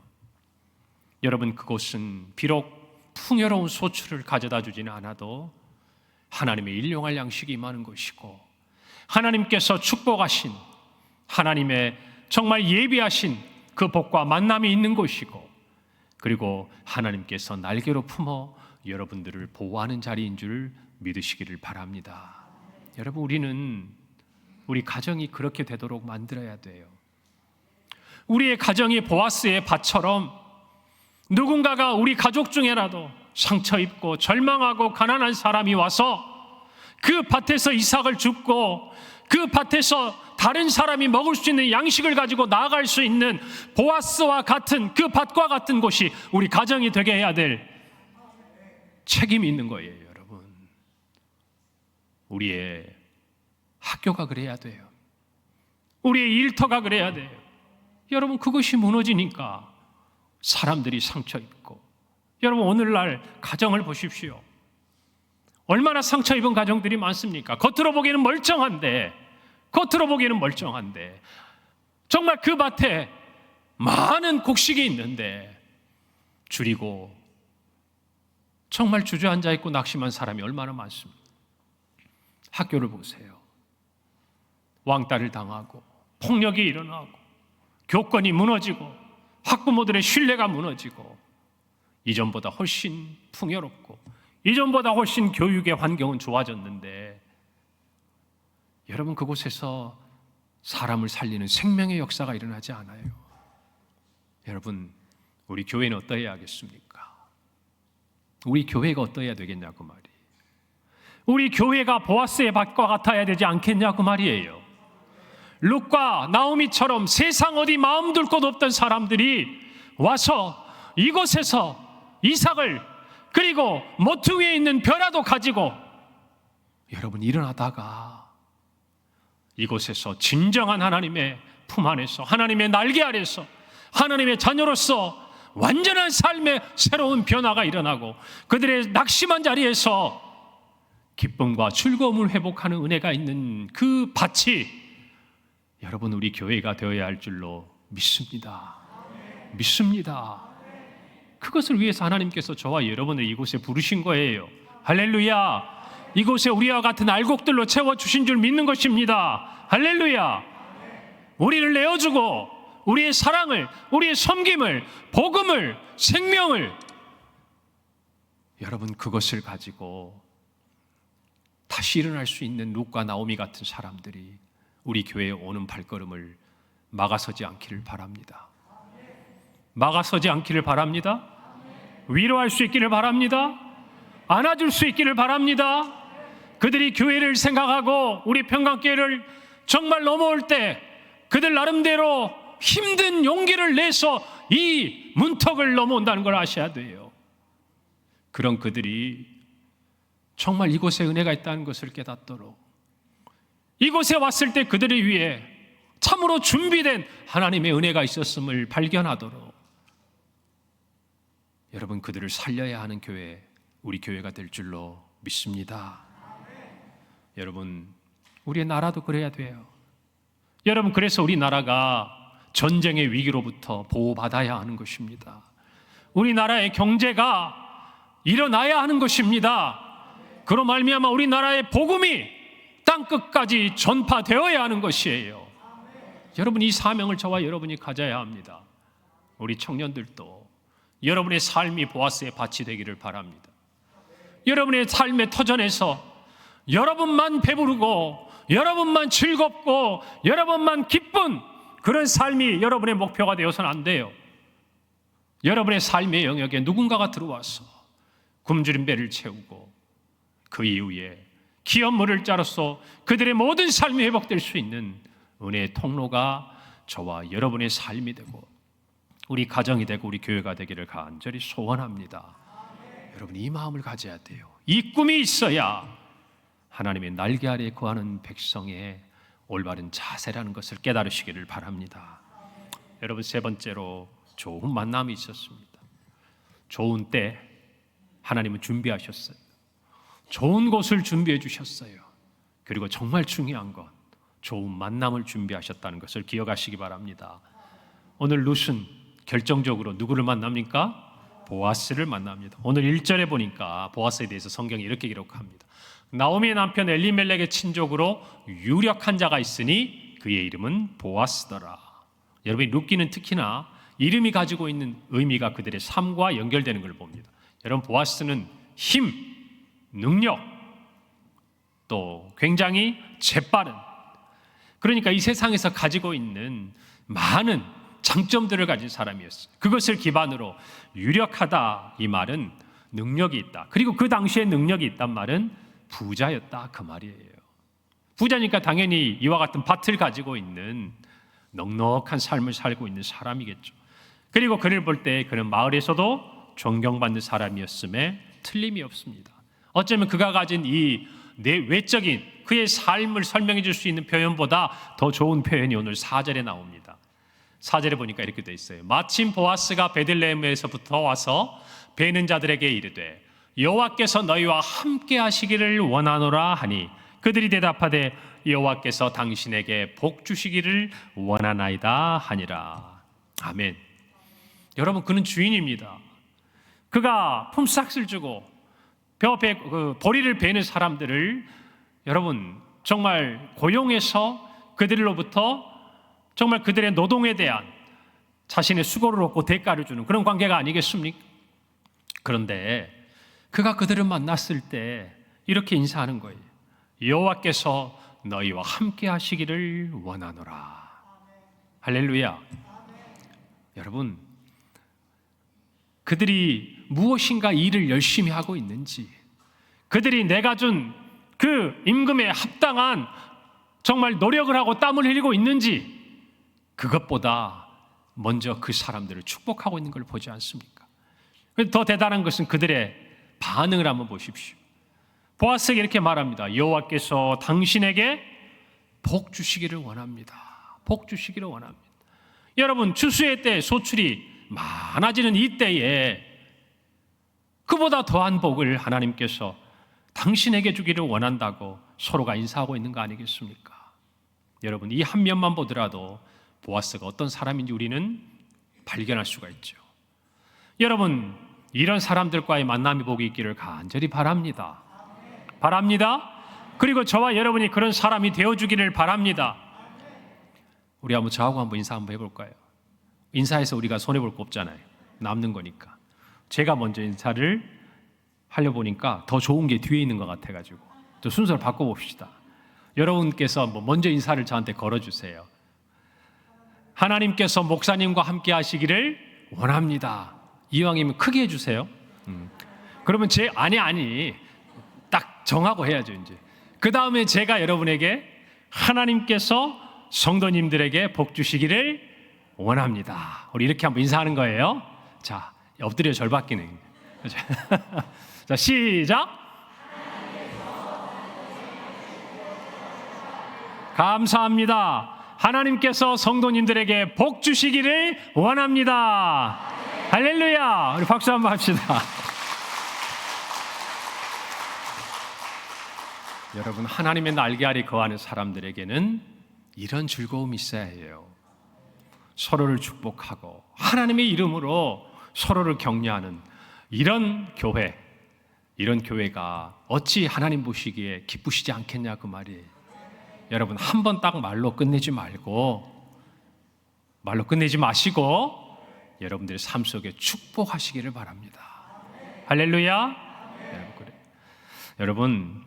여러분 그곳은 비록 풍요로운 소출을 가져다 주지는 않아도 하나님의 일용할 양식이 임하는 것이고 하나님께서 축복하신 하나님의 정말 예비하신 그 복과 만남이 있는 곳이고 그리고 하나님께서 날개로 품어 여러분들을 보호하는 자리인 줄 믿으시기를 바랍니다. 여러분 우리는 우리 가정이 그렇게 되도록 만들어야 돼요. 우리의 가정이 보아스의 밭처럼 누군가가 우리 가족 중에라도 상처 입고 절망하고 가난한 사람이 와서 그 밭에서 이삭을 줍고 그 밭에서 다른 사람이 먹을 수 있는 양식을 가지고 나아갈 수 있는 보아스와 같은 그 밭과 같은 곳이 우리 가정이 되게 해야 될 책임이 있는 거예요. 여러분 우리의 학교가 그래야 돼요. 우리의 일터가 그래야 돼요. 여러분 그것이 무너지니까 사람들이 상처 입고 여러분 오늘날 가정을 보십시오. 얼마나 상처 입은 가정들이 많습니까? 겉으로 보기에는 멀쩡한데 정말 그 밭에 많은 곡식이 있는데 줄이고 정말 주저앉아 있고 낙심한 사람이 얼마나 많습니까? 학교를 보세요. 왕따를 당하고 폭력이 일어나고 교권이 무너지고 학부모들의 신뢰가 무너지고 이전보다 훨씬 풍요롭고 이전보다 훨씬 교육의 환경은 좋아졌는데 여러분 그곳에서 사람을 살리는 생명의 역사가 일어나지 않아요. 여러분 우리 교회는 어떠해야 하겠습니까? 우리 교회가 어떠해야 되겠냐고 말이에요. 우리 교회가 보아스의 밭과 같아야 되지 않겠냐고 말이에요. 룻과 나오미처럼 세상 어디 마음 둘 곳 없던 사람들이 와서 이곳에서 이삭을 그리고 모퉁이에 있는 벼라도 가지고 여러분 일어나다가 이곳에서 진정한 하나님의 품 안에서 하나님의 날개 아래서 하나님의 자녀로서 완전한 삶의 새로운 변화가 일어나고 그들의 낙심한 자리에서 기쁨과 즐거움을 회복하는 은혜가 있는 그 밭이 여러분 우리 교회가 되어야 할 줄로 믿습니다. 그것을 위해서 하나님께서 저와 여러분을 이곳에 부르신 거예요. 할렐루야. 이곳에 우리와 같은 알곡들로 채워주신 줄 믿는 것입니다. 할렐루야. 우리를 내어주고 우리의 사랑을, 우리의 섬김을, 복음을, 생명을 여러분 그것을 가지고 다시 일어날 수 있는 룻과 나오미 같은 사람들이 우리 교회에 오는 발걸음을 막아서지 않기를 바랍니다. 막아서지 않기를 바랍니다. 위로할 수 있기를 바랍니다. 안아줄 수 있기를 바랍니다. 그들이 교회를 생각하고 우리 평강교회를 정말 넘어올 때 그들 나름대로 힘든 용기를 내서 이 문턱을 넘어온다는 걸 아셔야 돼요. 그런 그들이 정말 이곳에 은혜가 있다는 것을 깨닫도록 이곳에 왔을 때 그들을 위해 참으로 준비된 하나님의 은혜가 있었음을 발견하도록 여러분 그들을 살려야 하는 교회, 우리 교회가 될 줄로 믿습니다. 여러분 우리의 나라도 그래야 돼요. 여러분 그래서 우리 나라가 전쟁의 위기로부터 보호받아야 하는 것입니다. 우리나라의 경제가 일어나야 하는 것입니다. 그로 말미암아 우리나라의 복음이 땅끝까지 전파되어야 하는 것이에요. 여러분 이 사명을 저와 여러분이 가져야 합니다. 우리 청년들도 여러분의 삶이 보아스의 밭이 되기를 바랍니다. 여러분의 삶의 터전에서 여러분만 배부르고 여러분만 즐겁고 여러분만 기쁜 그런 삶이 여러분의 목표가 되어서는 안 돼요. 여러분의 삶의 영역에 누군가가 들어와서 굶주린 배를 채우고 그 이후에 기업물을 자로서 그들의 모든 삶이 회복될 수 있는 은혜의 통로가 저와 여러분의 삶이 되고 우리 가정이 되고 우리 교회가 되기를 간절히 소원합니다. 여러분 이 마음을 가져야 돼요. 이 꿈이 있어야 하나님의 날개 아래 거하는 백성의 올바른 자세라는 것을 깨달으시기를 바랍니다. 여러분 세 번째로 좋은 만남이 있었습니다. 좋은 때 하나님은 준비하셨어요. 좋은 곳을 준비해 주셨어요. 그리고 정말 중요한 건 좋은 만남을 준비하셨다는 것을 기억하시기 바랍니다. 오늘 룻은 결정적으로 누구를 만납니까? 보아스를 만납니다. 오늘 1절에 보니까 보아스에 대해서 성경이 이렇게 기록합니다. 나오미의 남편 엘리멜렉의 친족으로 유력한 자가 있으니 그의 이름은 보아스더라. 여러분 룻기는 특히나 이름이 가지고 있는 의미가 그들의 삶과 연결되는 걸 봅니다. 여러분 보아스는 힘, 능력, 또 굉장히 재빠른, 그러니까 이 세상에서 가지고 있는 많은 장점들을 가진 사람이었어요. 그것을 기반으로 유력하다 이 말은 능력이 있다. 그리고 그 당시에 능력이 있단 말은 부자였다 그 말이에요. 부자니까 당연히 이와 같은 밭을 가지고 있는 넉넉한 삶을 살고 있는 사람이겠죠. 그리고 그를 볼 때 그는 마을에서도 존경받는 사람이었음에 틀림이 없습니다. 어쩌면 그가 가진 이 외적인 그의 삶을 설명해 줄 수 있는 표현보다 더 좋은 표현이 오늘 4절에 나옵니다. 4절에 보니까 이렇게 돼 있어요. 마침 보아스가 베들레헴에서부터 와서 베는 자들에게 이르되 여호와께서 너희와 함께 하시기를 원하노라 하니 그들이 대답하되 여호와께서 당신에게 복 주시기를 원하나이다 하니라. 아멘. 여러분 그는 주인입니다. 그가 품삯을 주고 보리를 베는 사람들을 여러분 정말 고용해서 그들로부터 정말 그들의 노동에 대한 자신의 수고를 얻고 대가를 주는 그런 관계가 아니겠습니까? 그런데 그가 그들을 만났을 때 이렇게 인사하는 거예요. 여호와께서 너희와 함께 하시기를 원하노라. 할렐루야. 여러분 그들이 무엇인가 일을 열심히 하고 있는지, 그들이 내가 준 그 임금에 합당한 정말 노력을 하고 땀을 흘리고 있는지, 그것보다 먼저 그 사람들을 축복하고 있는 걸 보지 않습니까? 더 대단한 것은 그들의 반응을 한번 보십시오. 보아스에게 이렇게 말합니다. 여호와께서 당신에게 복 주시기를 원합니다. 복 주시기를 원합니다. 여러분 추수의 때 소출이 많아지는 이 때에 그보다 더한 복을 하나님께서 당신에게 주기를 원한다고 서로가 인사하고 있는 거 아니겠습니까? 여러분 이 한 면만 보더라도 보아스가 어떤 사람인지 우리는 발견할 수가 있죠. 여러분 이런 사람들과의 만남이 복이 있기를 간절히 바랍니다. 바랍니다. 그리고 저와 여러분이 그런 사람이 되어주기를 바랍니다. 우리 한번 저하고 한번 인사 한번 해볼까요? 인사해서 우리가 손해볼 거 없잖아요. 남는 거니까. 제가 먼저 인사를 하려고 보니까 더 좋은 게 뒤에 있는 것 같아가지고 또 순서를 바꿔봅시다. 여러분께서 먼저 인사를 저한테 걸어주세요. 하나님께서 목사님과 함께 하시기를 원합니다. 이왕이면 크게 해주세요. 그러면 아니 딱 정하고 해야죠. 이제 그 다음에 제가 여러분에게 하나님께서 성도님들에게 복 주시기를 원합니다. 우리 이렇게 한번 인사하는 거예요. 자, 엎드려 절 받기는. 자, 시작. 감사합니다. 하나님께서 성도님들에게 복 주시기를 원합니다. 할렐루야. 우리 박수 한번 합시다. 여러분 하나님의 날개 아래 거하는 사람들에게는 이런 즐거움이 있어야 해요. 서로를 축복하고 하나님의 이름으로 서로를 격려하는 이런 교회가 어찌 하나님 보시기에 기쁘시지 않겠냐 그 말이에요. 여러분 한 번 딱 말로 끝내지 마시고 여러분들의 삶 속에 축복하시기를 바랍니다. 할렐루야. 여러분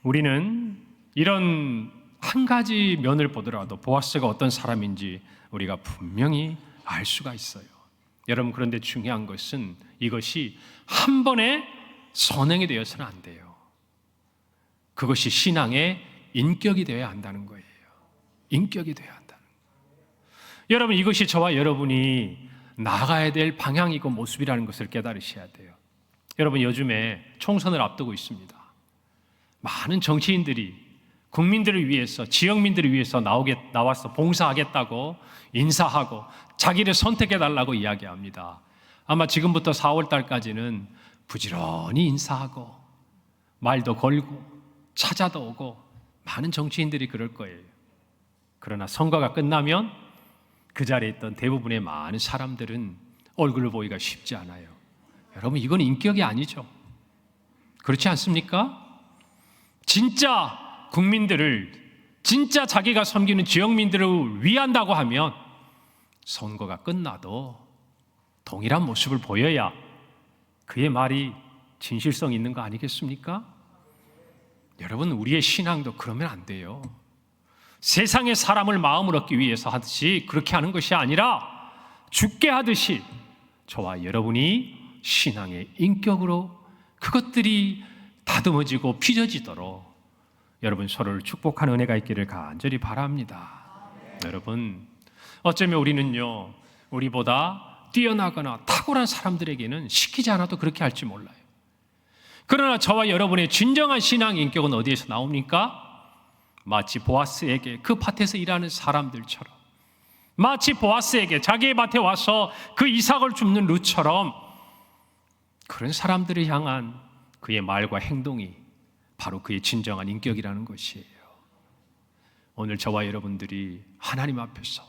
우리는 이런 한 가지 면을 보더라도 보아스가 어떤 사람인지 우리가 분명히 알 수가 있어요. 여러분 그런데 중요한 것은 이것이 한 번에 선행이 되어서는 안 돼요. 그것이 신앙의 인격이 되어야 한다는 거예요. 인격이 되어야 한다는 거예요. 여러분 이것이 저와 여러분이 나아가야 될 방향이고 모습이라는 것을 깨달으셔야 돼요. 여러분, 요즘에 총선을 앞두고 있습니다. 많은 정치인들이 국민들을 위해서, 지역민들을 위해서 나와서 봉사하겠다고 인사하고 자기를 선택해달라고 이야기합니다. 아마 지금부터 4월 달까지는 부지런히 인사하고 말도 걸고 찾아도 오고 많은 정치인들이 그럴 거예요. 그러나 선거가 끝나면 그 자리에 있던 대부분의 많은 사람들은 얼굴을 보기가 쉽지 않아요. 여러분, 이건 인격이 아니죠. 그렇지 않습니까? 진짜 국민들을, 진짜 자기가 섬기는 지역민들을 위한다고 하면 선거가 끝나도 동일한 모습을 보여야 그의 말이 진실성 있는 거 아니겠습니까? 여러분, 우리의 신앙도 그러면 안 돼요. 세상의 사람을 마음을 얻기 위해서 하듯이 그렇게 하는 것이 아니라 죽게 하듯이 저와 여러분이 신앙의 인격으로 그것들이 다듬어지고 빚어지도록 여러분 서로를 축복하는 은혜가 있기를 간절히 바랍니다. 여러분, 어쩌면 우리는요, 우리보다 뛰어나거나 탁월한 사람들에게는 시키지 않아도 그렇게 할지 몰라요. 그러나 저와 여러분의 진정한 신앙 인격은 어디에서 나옵니까? 마치 보아스에게 그 밭에서 일하는 사람들처럼, 마치 보아스에게 자기의 밭에 와서 그 이삭을 줍는 룻처럼 그런 사람들을 향한 그의 말과 행동이 바로 그의 진정한 인격이라는 것이에요. 오늘 저와 여러분들이 하나님 앞에서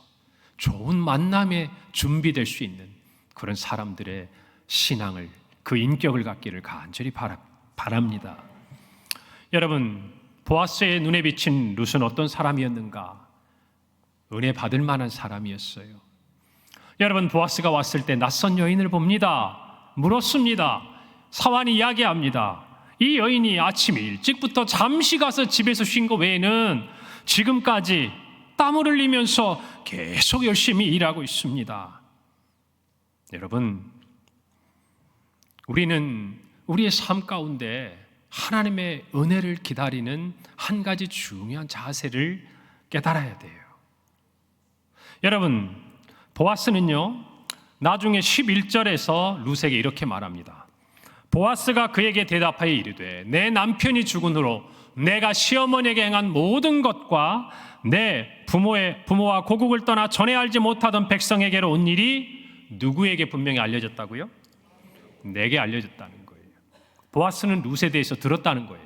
좋은 만남에 준비될 수 있는 그런 사람들의 신앙을, 그 인격을 갖기를 간절히 바랍니다. 여러분, 보아스의 눈에 비친 룻은 어떤 사람이었는가? 은혜 받을 만한 사람이었어요. 여러분, 보아스가 왔을 때 낯선 여인을 봅니다. 물었습니다. 사환이 이야기합니다. 이 여인이 아침 일찍부터 잠시 가서 집에서 쉰 거 외에는 지금까지 땀을 흘리면서 계속 열심히 일하고 있습니다. 여러분, 우리는 우리의 삶 가운데 하나님의 은혜를 기다리는 한 가지 중요한 자세를 깨달아야 돼요. 여러분, 보아스는요, 나중에 11절에서 룻에게 이렇게 말합니다. 보아스가 그에게 대답하여 이르되 내 남편이 죽은 후로 내가 시어머니에게 행한 모든 것과 내 부모와 고국을 떠나 전에 알지 못하던 백성에게로 온 일이 누구에게 분명히 알려졌다고요? 내게 알려졌다는 거예요. 보아스는 룻에 대해서 들었다는 거예요.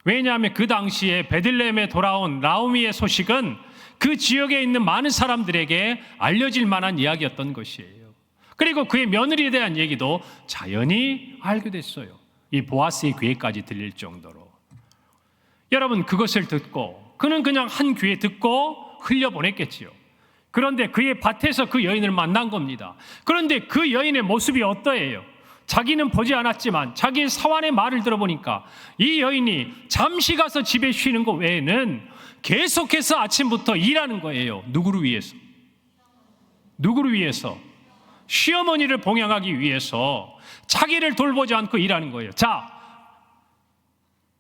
왜냐하면 그 당시에 베들레헴에 돌아온 나오미의 소식은 그 지역에 있는 많은 사람들에게 알려질 만한 이야기였던 것이에요. 그리고 그의 며느리에 대한 얘기도 자연히 알게 됐어요. 이 보아스의 귀에까지 들릴 정도로. 여러분, 그것을 듣고 그는 그냥 한 귀에 듣고 흘려보냈겠지요. 그런데 그의 밭에서 그 여인을 만난 겁니다. 그런데 그 여인의 모습이 어떠해요? 자기는 보지 않았지만 자기의 사환의 말을 들어보니까 이 여인이 잠시 가서 집에 쉬는 것 외에는 계속해서 아침부터 일하는 거예요. 누구를 위해서? 누구를 위해서? 시어머니를 봉양하기 위해서 자기를 돌보지 않고 일하는 거예요. 자,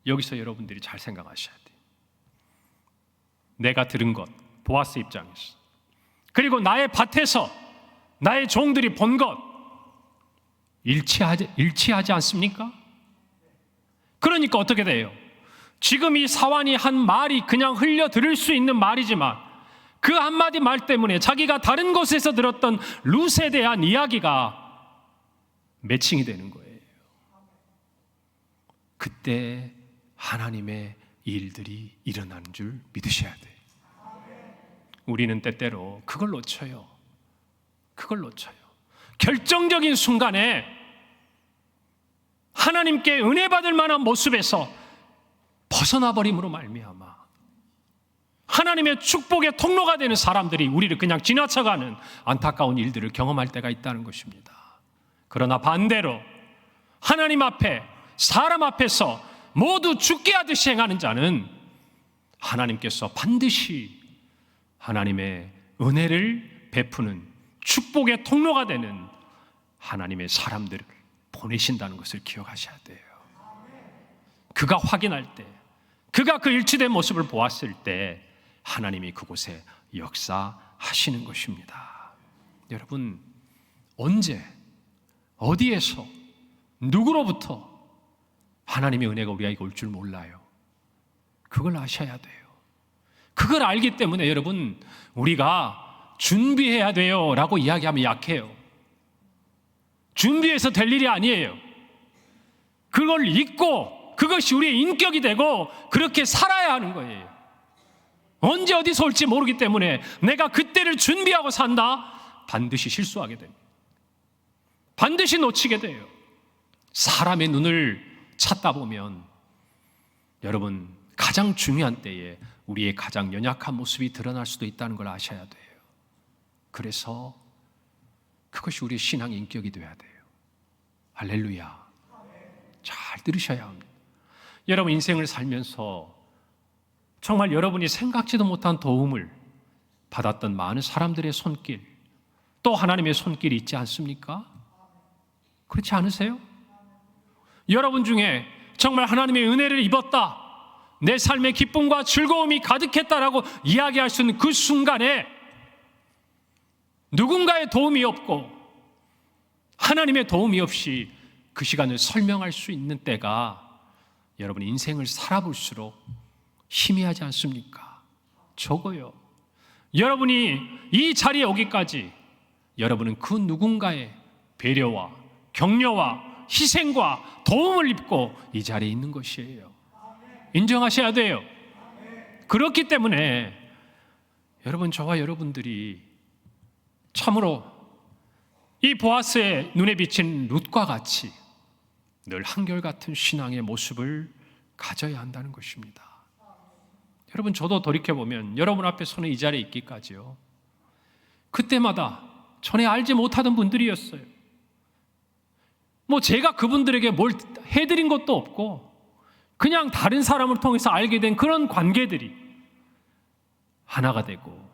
여기서 여러분들이 잘 생각하셔야 돼요. 내가 들은 것, 보아스 입장에서, 그리고 나의 밭에서 나의 종들이 본 것 일치하지 않습니까? 그러니까 어떻게 돼요? 지금 이 사환이 한 말이 그냥 흘려 들을 수 있는 말이지만 그 한마디 말 때문에 자기가 다른 곳에서 들었던 룻에 대한 이야기가 매칭이 되는 거예요. 그때 하나님의 일들이 일어나는 줄 믿으셔야 돼요. 우리는 때때로 그걸 놓쳐요. 결정적인 순간에 하나님께 은혜 받을 만한 모습에서 벗어나 버림으로 말미암아 하나님의 축복의 통로가 되는 사람들이 우리를 그냥 지나쳐가는 안타까운 일들을 경험할 때가 있다는 것입니다. 그러나 반대로 하나님 앞에, 사람 앞에서 모두 죽게 하듯이 행하는 자는 하나님께서 반드시 하나님의 은혜를 베푸는 축복의 통로가 되는 하나님의 사람들을 보내신다는 것을 기억하셔야 돼요. 그가 확인할 때, 그가 그 일치된 모습을 보았을 때 하나님이 그곳에 역사하시는 것입니다. 여러분, 언제, 어디에서 누구로부터 하나님의 은혜가 우리에게 올 줄 몰라요. 그걸 아셔야 돼요. 그걸 알기 때문에 여러분, 우리가 준비해야 돼요 라고 이야기하면 약해요. 준비해서 될 일이 아니에요. 그걸 잊고 그것이 우리의 인격이 되고 그렇게 살아야 하는 거예요. 언제 어디서 올지 모르기 때문에 내가 그때를 준비하고 산다? 반드시 실수하게 됩니다. 반드시 놓치게 돼요. 사람의 눈을 찾다 보면 여러분, 가장 중요한 때에 우리의 가장 연약한 모습이 드러날 수도 있다는 걸 아셔야 돼요. 그래서 그것이 우리의 신앙의 인격이 되어야 돼요. 할렐루야. 잘 들으셔야 합니다. 여러분, 인생을 살면서 정말 여러분이 생각지도 못한 도움을 받았던 많은 사람들의 손길, 또 하나님의 손길이 있지 않습니까? 그렇지 않으세요? 여러분 중에 정말 하나님의 은혜를 입었다, 내 삶의 기쁨과 즐거움이 가득했다라고 이야기할 수 있는 그 순간에 누군가의 도움이 없고 하나님의 도움이 없이 그 시간을 설명할 수 있는 때가 여러분 인생을 살아볼수록 희미하지 않습니까? 적어요. 여러분이 이 자리에 오기까지 여러분은 그 누군가의 배려와 격려와 희생과 도움을 입고 이 자리에 있는 것이에요. 인정하셔야 돼요. 그렇기 때문에 여러분, 저와 여러분들이 참으로 이 보아스의 눈에 비친 룻과 같이 늘 한결같은 신앙의 모습을 가져야 한다는 것입니다. 여러분, 저도 돌이켜보면 여러분 앞에 서는 이 자리에 있기까지요, 그때마다 전에 알지 못하던 분들이었어요. 제가 그분들에게 뭘 해드린 것도 없고 그냥 다른 사람을 통해서 알게 된 그런 관계들이 하나가 되고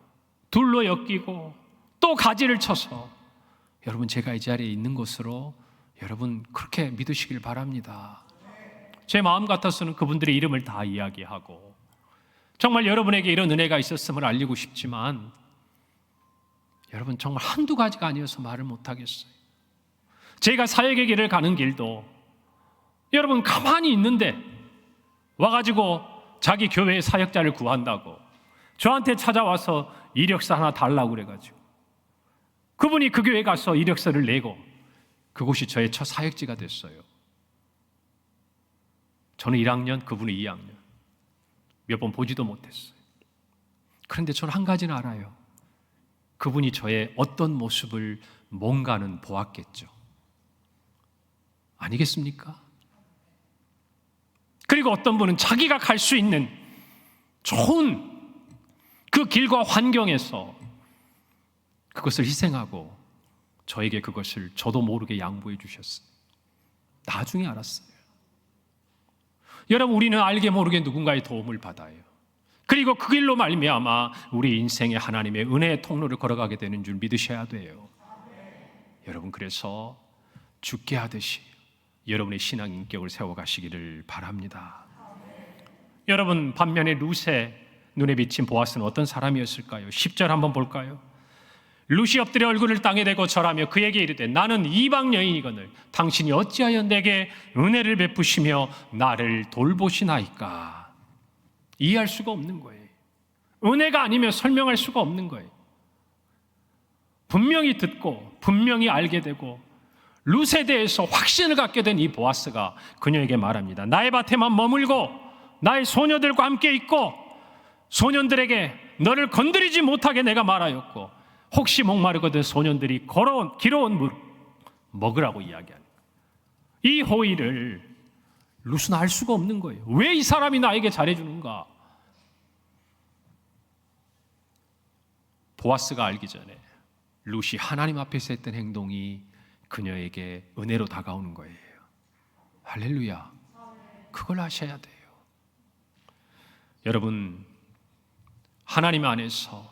둘로 엮이고 또 가지를 쳐서 여러분, 제가 이 자리에 있는 것으로 여러분 그렇게 믿으시길 바랍니다. 제 마음 같아서는 그분들의 이름을 다 이야기하고 정말 여러분에게 이런 은혜가 있었음을 알리고 싶지만 여러분, 정말 한두 가지가 아니어서 말을 못하겠어요. 제가 사역의 길을 가는 길도 여러분 가만히 있는데 와가지고 자기 교회의 사역자를 구한다고 저한테 찾아와서 이력서 하나 달라고 그래가지고 그분이 그 교회에 가서 이력서를 내고 그곳이 저의 첫 사역지가 됐어요. 저는 1학년, 그분은 2학년. 몇 번 보지도 못했어요. 그런데 저는 한 가지는 알아요. 그분이 저의 어떤 모습을 뭔가는 보았겠죠. 아니겠습니까? 그리고 어떤 분은 자기가 갈 수 있는 좋은 그 길과 환경에서 그것을 희생하고 저에게 그것을 저도 모르게 양보해 주셨어요. 나중에 알았어요. 여러분, 우리는 알게 모르게 누군가의 도움을 받아요. 그리고 그 길로 말미암아 우리 인생에 하나님의 은혜의 통로를 걸어가게 되는 줄 믿으셔야 돼요. 여러분, 그래서 죽게 하듯이 여러분의 신앙 인격을 세워가시기를 바랍니다. 여러분, 반면에 룻의 눈에 비친 보아스는 어떤 사람이었을까요? 10절 한번 볼까요? 룻이 엎드려 얼굴을 땅에 대고 절하며 그에게 이르되 나는 이방 여인이거늘 당신이 어찌하여 내게 은혜를 베푸시며 나를 돌보시나이까. 이해할 수가 없는 거예요. 은혜가 아니면 설명할 수가 없는 거예요. 분명히 듣고 분명히 알게 되고 룻에 대해서 확신을 갖게 된 이 보아스가 그녀에게 말합니다. 나의 밭에만 머물고 나의 소녀들과 함께 있고 소년들에게 너를 건드리지 못하게 내가 말하였고 혹시 목마르거든 소년들이 길어온 물 먹으라고 이야기하는 거예요. 이 호의를 룻은 알 수가 없는 거예요. 왜 이 사람이 나에게 잘해주는가? 보아스가 알기 전에 룻이 하나님 앞에서 했던 행동이 그녀에게 은혜로 다가오는 거예요. 할렐루야. 그걸 아셔야 돼요. 여러분, 하나님 안에서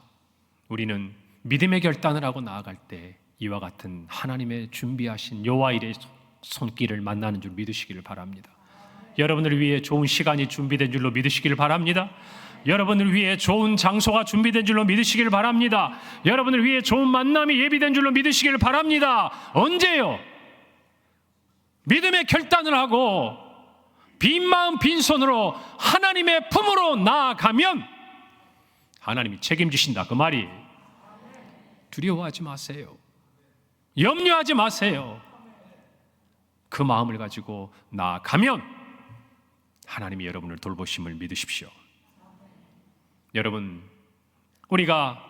우리는 믿음의 결단을 하고 나아갈 때 이와 같은 하나님의 준비하신 여호와의 손길을 만나는 줄 믿으시기를 바랍니다. 여러분을 위해 좋은 시간이 준비된 줄로 믿으시기를 바랍니다. 여러분을 위해 좋은 장소가 준비된 줄로 믿으시기를 바랍니다. 여러분을 위해 좋은 만남이 예비된 줄로 믿으시기를 바랍니다. 언제요? 믿음의 결단을 하고 빈 마음 빈손으로 하나님의 품으로 나아가면 하나님이 책임지신다, 그 말이. 두려워하지 마세요. 염려하지 마세요. 그 마음을 가지고 나아가면 하나님이 여러분을 돌보심을 믿으십시오. 여러분, 우리가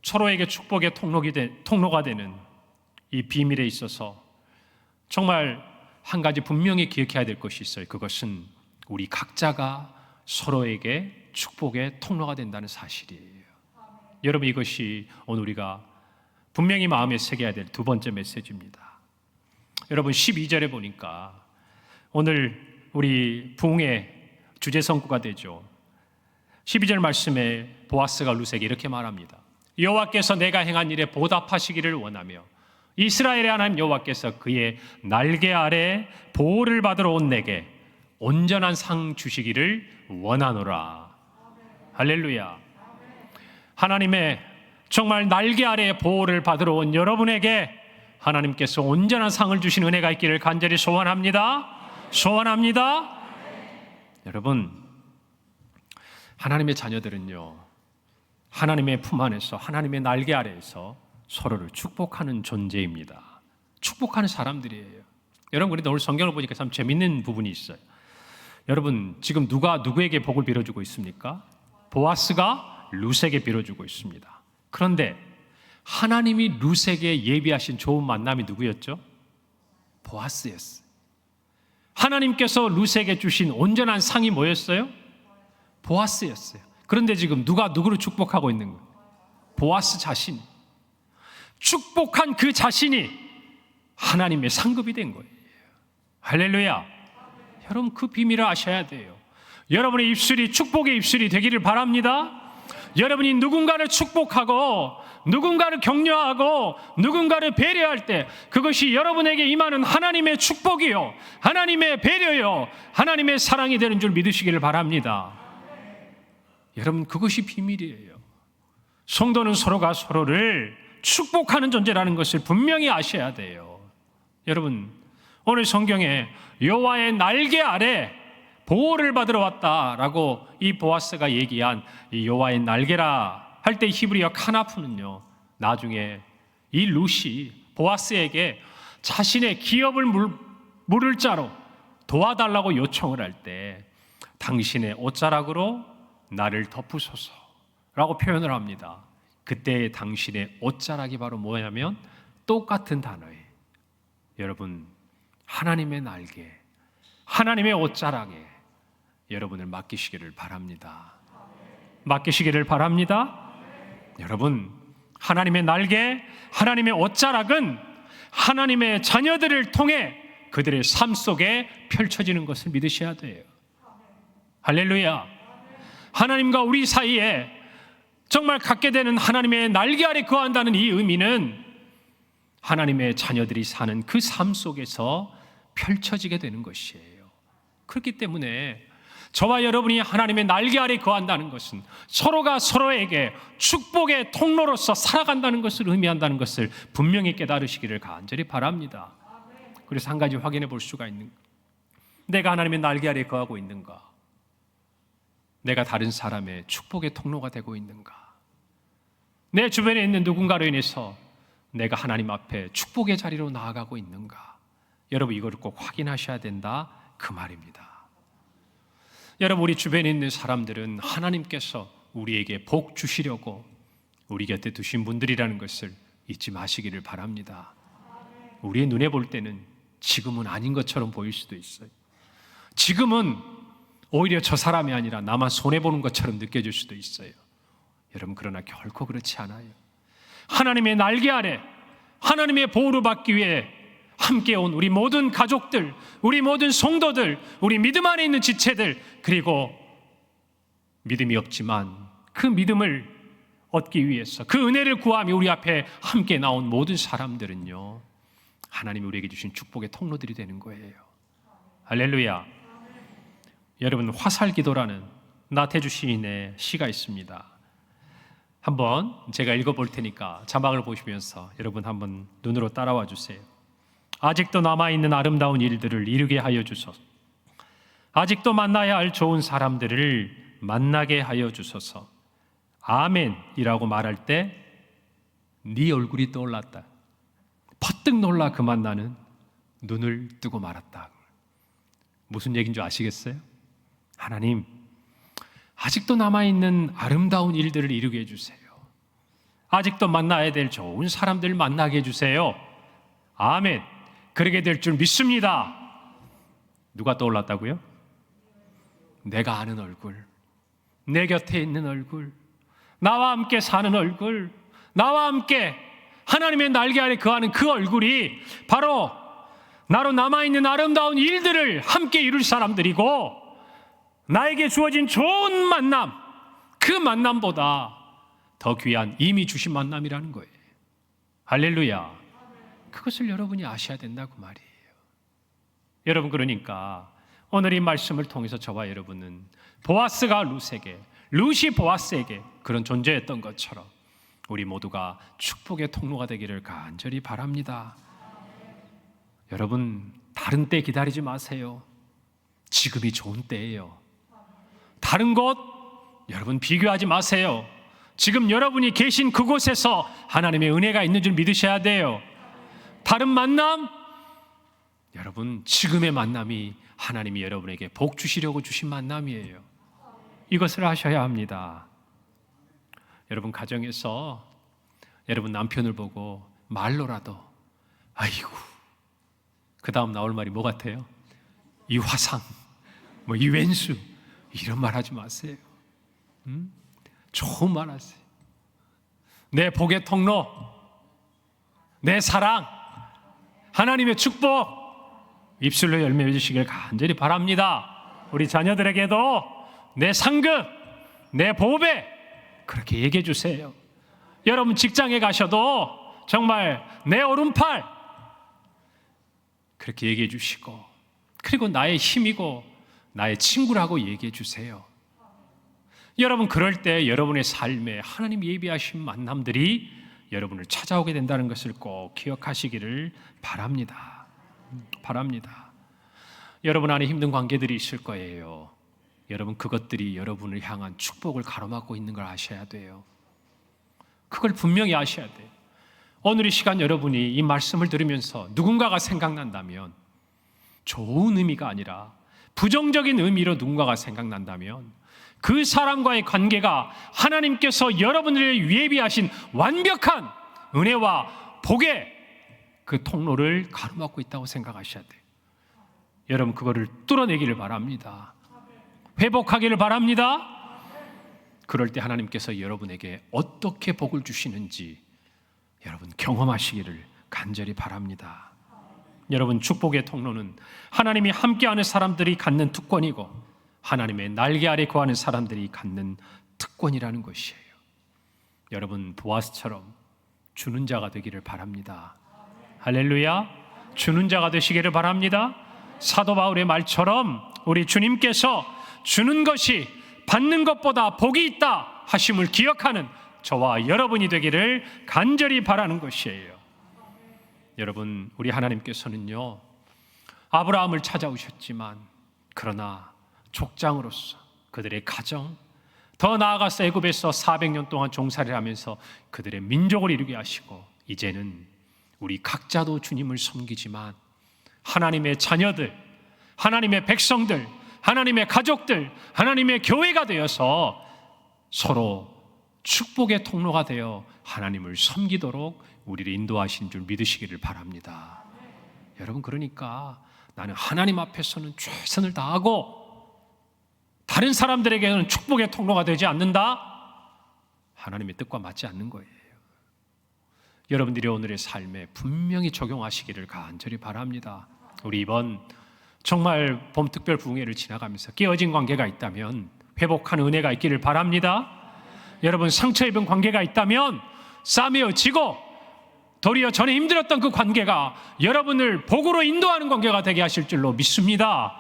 서로에게 축복의 통로가 되는 이 비밀에 있어서 정말 한 가지 분명히 기억해야 될 것이 있어요. 그것은 우리 각자가 서로에게 축복의 통로가 된다는 사실이에요. 여러분, 이것이 오늘 우리가 분명히 마음에 새겨야 될 두 번째 메시지입니다. 여러분, 12절에 보니까 오늘 우리 부흥의 주제 성구가 되죠. 12절 말씀에 보아스가 룻에게 이렇게 말합니다. 여호와께서 내가 행한 일에 보답하시기를 원하며 이스라엘의 하나님 여호와께서 그의 날개 아래 보호를 받으러 온 내게 온전한 상 주시기를 원하노라. 할렐루야. 하나님의 정말 날개 아래 보호를 받으러 온 여러분에게 하나님께서 온전한 상을 주신 은혜가 있기를 간절히 소원합니다. 소원합니다. 여러분, 하나님의 자녀들은요, 하나님의 품 안에서, 하나님의 날개 아래에서 서로를 축복하는 존재입니다. 축복하는 사람들이에요. 여러분, 우리 오늘 성경을 보니까 참 재밌는 부분이 있어요. 여러분, 지금 누가 누구에게 복을 빌어주고 있습니까? 보아스가 룻에게 빌어주고 있습니다. 그런데 하나님이 룻에게 예비하신 좋은 만남이 누구였죠? 보아스였어요. 하나님께서 룻에게 주신 온전한 상이 뭐였어요? 보아스였어요. 그런데 지금 누가 누구를 축복하고 있는 거예요? 보아스 자신. 축복한 그 자신이 하나님의 상급이 된 거예요. 할렐루야. 여러분, 그 비밀을 아셔야 돼요. 여러분의 입술이 축복의 입술이 되기를 바랍니다. 여러분이 누군가를 축복하고 누군가를 격려하고 누군가를 배려할 때 그것이 여러분에게 임하는 하나님의 축복이요, 하나님의 배려요, 하나님의 사랑이 되는 줄 믿으시기를 바랍니다. 여러분, 그것이 비밀이에요. 성도는 서로가 서로를 축복하는 존재라는 것을 분명히 아셔야 돼요. 여러분, 오늘 성경에 여호와의 날개 아래 보호를 받으러 왔다라고 이 보아스가 얘기한 이 여호와의 날개라 할 때 히브리어 카나프는요, 나중에 이 룻이 보아스에게 자신의 기업을 물을 자로 도와달라고 요청을 할 때 당신의 옷자락으로 나를 덮으소서라고 표현을 합니다. 그때 당신의 옷자락이 바로 뭐냐면 똑같은 단어예요. 여러분, 하나님의 날개, 하나님의 옷자락에 여러분을 맡기시기를 바랍니다. 맡기시기를 바랍니다. 여러분, 하나님의 날개, 하나님의 옷자락은 하나님의 자녀들을 통해 그들의 삶 속에 펼쳐지는 것을 믿으셔야 돼요. 할렐루야. 하나님과 우리 사이에 정말 갖게 되는 하나님의 날개 아래 거한다는 이 의미는 하나님의 자녀들이 사는 그 삶 속에서 펼쳐지게 되는 것이에요. 그렇기 때문에 저와 여러분이 하나님의 날개 아래 거한다는 것은 서로가 서로에게 축복의 통로로서 살아간다는 것을 의미한다는 것을 분명히 깨달으시기를 간절히 바랍니다. 그래서 한 가지 확인해 볼 수가 있는, 내가 하나님의 날개 아래 거하고 있는가? 내가 다른 사람의 축복의 통로가 되고 있는가? 내 주변에 있는 누군가로 인해서 내가 하나님 앞에 축복의 자리로 나아가고 있는가? 여러분, 이거를 꼭 확인하셔야 된다, 그 말입니다. 여러분, 우리 주변에 있는 사람들은 하나님께서 우리에게 복 주시려고 우리 곁에 두신 분들이라는 것을 잊지 마시기를 바랍니다. 우리의 눈에 볼 때는 지금은 아닌 것처럼 보일 수도 있어요. 지금은 오히려 저 사람이 아니라 나만 손해보는 것처럼 느껴질 수도 있어요. 여러분, 그러나 결코 그렇지 않아요. 하나님의 날개 아래 하나님의 보호를 받기 위해 함께 온 우리 모든 가족들, 우리 모든 성도들, 우리 믿음 안에 있는 지체들, 그리고 믿음이 없지만 그 믿음을 얻기 위해서 그 은혜를 구하며 우리 앞에 함께 나온 모든 사람들은요, 하나님이 우리에게 주신 축복의 통로들이 되는 거예요. 할렐루야. 여러분, 화살기도라는 나태주 시인의 시가 있습니다. 한번 제가 읽어볼 테니까 자막을 보시면서 여러분 한번 눈으로 따라와 주세요. 아직도 남아있는 아름다운 일들을 이루게 하여 주소서. 아직도 만나야 할 좋은 사람들을 만나게 하여 주소서. 아멘이라고 말할 때 네 얼굴이 떠올랐다. 퍼뜩 놀라 그만 나는 눈을 뜨고 말았다. 무슨 얘기인 줄 아시겠어요? 하나님, 아직도 남아있는 아름다운 일들을 이루게 해주세요. 아직도 만나야 될 좋은 사람들 만나게 해주세요. 아멘. 그러게 될 줄 믿습니다. 누가 떠올랐다고요? 내가 아는 얼굴, 내 곁에 있는 얼굴, 나와 함께 사는 얼굴, 나와 함께 하나님의 날개 아래 거하는 그 얼굴이 바로 나로 남아있는 아름다운 일들을 함께 이룰 사람들이고, 나에게 주어진 좋은 만남, 그 만남보다 더 귀한 이미 주신 만남이라는 거예요. 할렐루야. 그것을 여러분이 아셔야 된다고 말이에요. 여러분, 그러니까 오늘 이 말씀을 통해서 저와 여러분은 보아스가 룻에게, 룻이 보아스에게 그런 존재였던 것처럼 우리 모두가 축복의 통로가 되기를 간절히 바랍니다. 여러분, 다른 때 기다리지 마세요. 지금이 좋은 때예요. 다른 곳 여러분 비교하지 마세요. 지금 여러분이 계신 그곳에서 하나님의 은혜가 있는 줄 믿으셔야 돼요. 다른 만남, 여러분 지금의 만남이 하나님이 여러분에게 복 주시려고 주신 만남이에요. 이것을 하셔야 합니다. 여러분 가정에서 여러분 남편을 보고 말로라도 아이고, 그 다음 나올 말이 뭐 같아요? 이 화상, 이 왼수, 이런 말 하지 마세요. 좋은 말 하세요. 내 복의 통로, 내 사랑, 하나님의 축복 입술로 열매 맺으시길 간절히 바랍니다. 우리 자녀들에게도 내 상급, 내 보배 그렇게 얘기해 주세요. 여러분 직장에 가셔도 정말 내 오른팔 그렇게 얘기해 주시고, 그리고 나의 힘이고 나의 친구라고 얘기해 주세요. 여러분 그럴 때 여러분의 삶에 하나님 예비하신 만남들이 여러분을 찾아오게 된다는 것을 꼭 기억하시기를 바랍니다. 여러분 안에 힘든 관계들이 있을 거예요. 여러분 그것들이 여러분을 향한 축복을 가로막고 있는 걸 아셔야 돼요. 그걸 분명히 아셔야 돼요. 오늘 이 시간 여러분이 이 말씀을 들으면서 누군가가 생각난다면, 좋은 의미가 아니라 부정적인 의미로 누군가가 생각난다면, 그 사람과의 관계가 하나님께서 여러분을 예비하신 완벽한 은혜와 복의 그 통로를 가로막고 있다고 생각하셔야 돼요. 여러분 그거를 뚫어내기를 바랍니다. 회복하기를 바랍니다. 그럴 때 하나님께서 여러분에게 어떻게 복을 주시는지 여러분 경험하시기를 간절히 바랍니다. 여러분 축복의 통로는 하나님이 함께하는 사람들이 갖는 특권이고, 하나님의 날개 아래 거하는 사람들이 갖는 특권이라는 것이에요. 여러분 보아스처럼 주는 자가 되기를 바랍니다. 할렐루야. 주는 자가 되시기를 바랍니다. 사도 바울의 말처럼 우리 주님께서 주는 것이 받는 것보다 복이 있다 하심을 기억하는 저와 여러분이 되기를 간절히 바라는 것이에요. 여러분 우리 하나님께서는요, 아브라함을 찾아오셨지만 그러나 족장으로서 그들의 가정, 더 나아가서 애굽에서 400년 동안 종살이를 하면서 그들의 민족을 이루게 하시고, 이제는 우리 각자도 주님을 섬기지만 하나님의 자녀들, 하나님의 백성들, 하나님의 가족들, 하나님의 교회가 되어서 서로 축복의 통로가 되어 하나님을 섬기도록 우리를 인도하신 줄 믿으시기를 바랍니다. 여러분 그러니까 나는 하나님 앞에서는 최선을 다하고 다른 사람들에게는 축복의 통로가 되지 않는다? 하나님의 뜻과 맞지 않는 거예요. 여러분들이 오늘의 삶에 분명히 적용하시기를 간절히 바랍니다. 우리 이번 정말 봄 특별 부흥회를 지나가면서 깨어진 관계가 있다면 회복하는 은혜가 있기를 바랍니다. 여러분 상처 입은 관계가 있다면 싸매어지고 도리어 전에 힘들었던 그 관계가 여러분을 복으로 인도하는 관계가 되게 하실 줄로 믿습니다.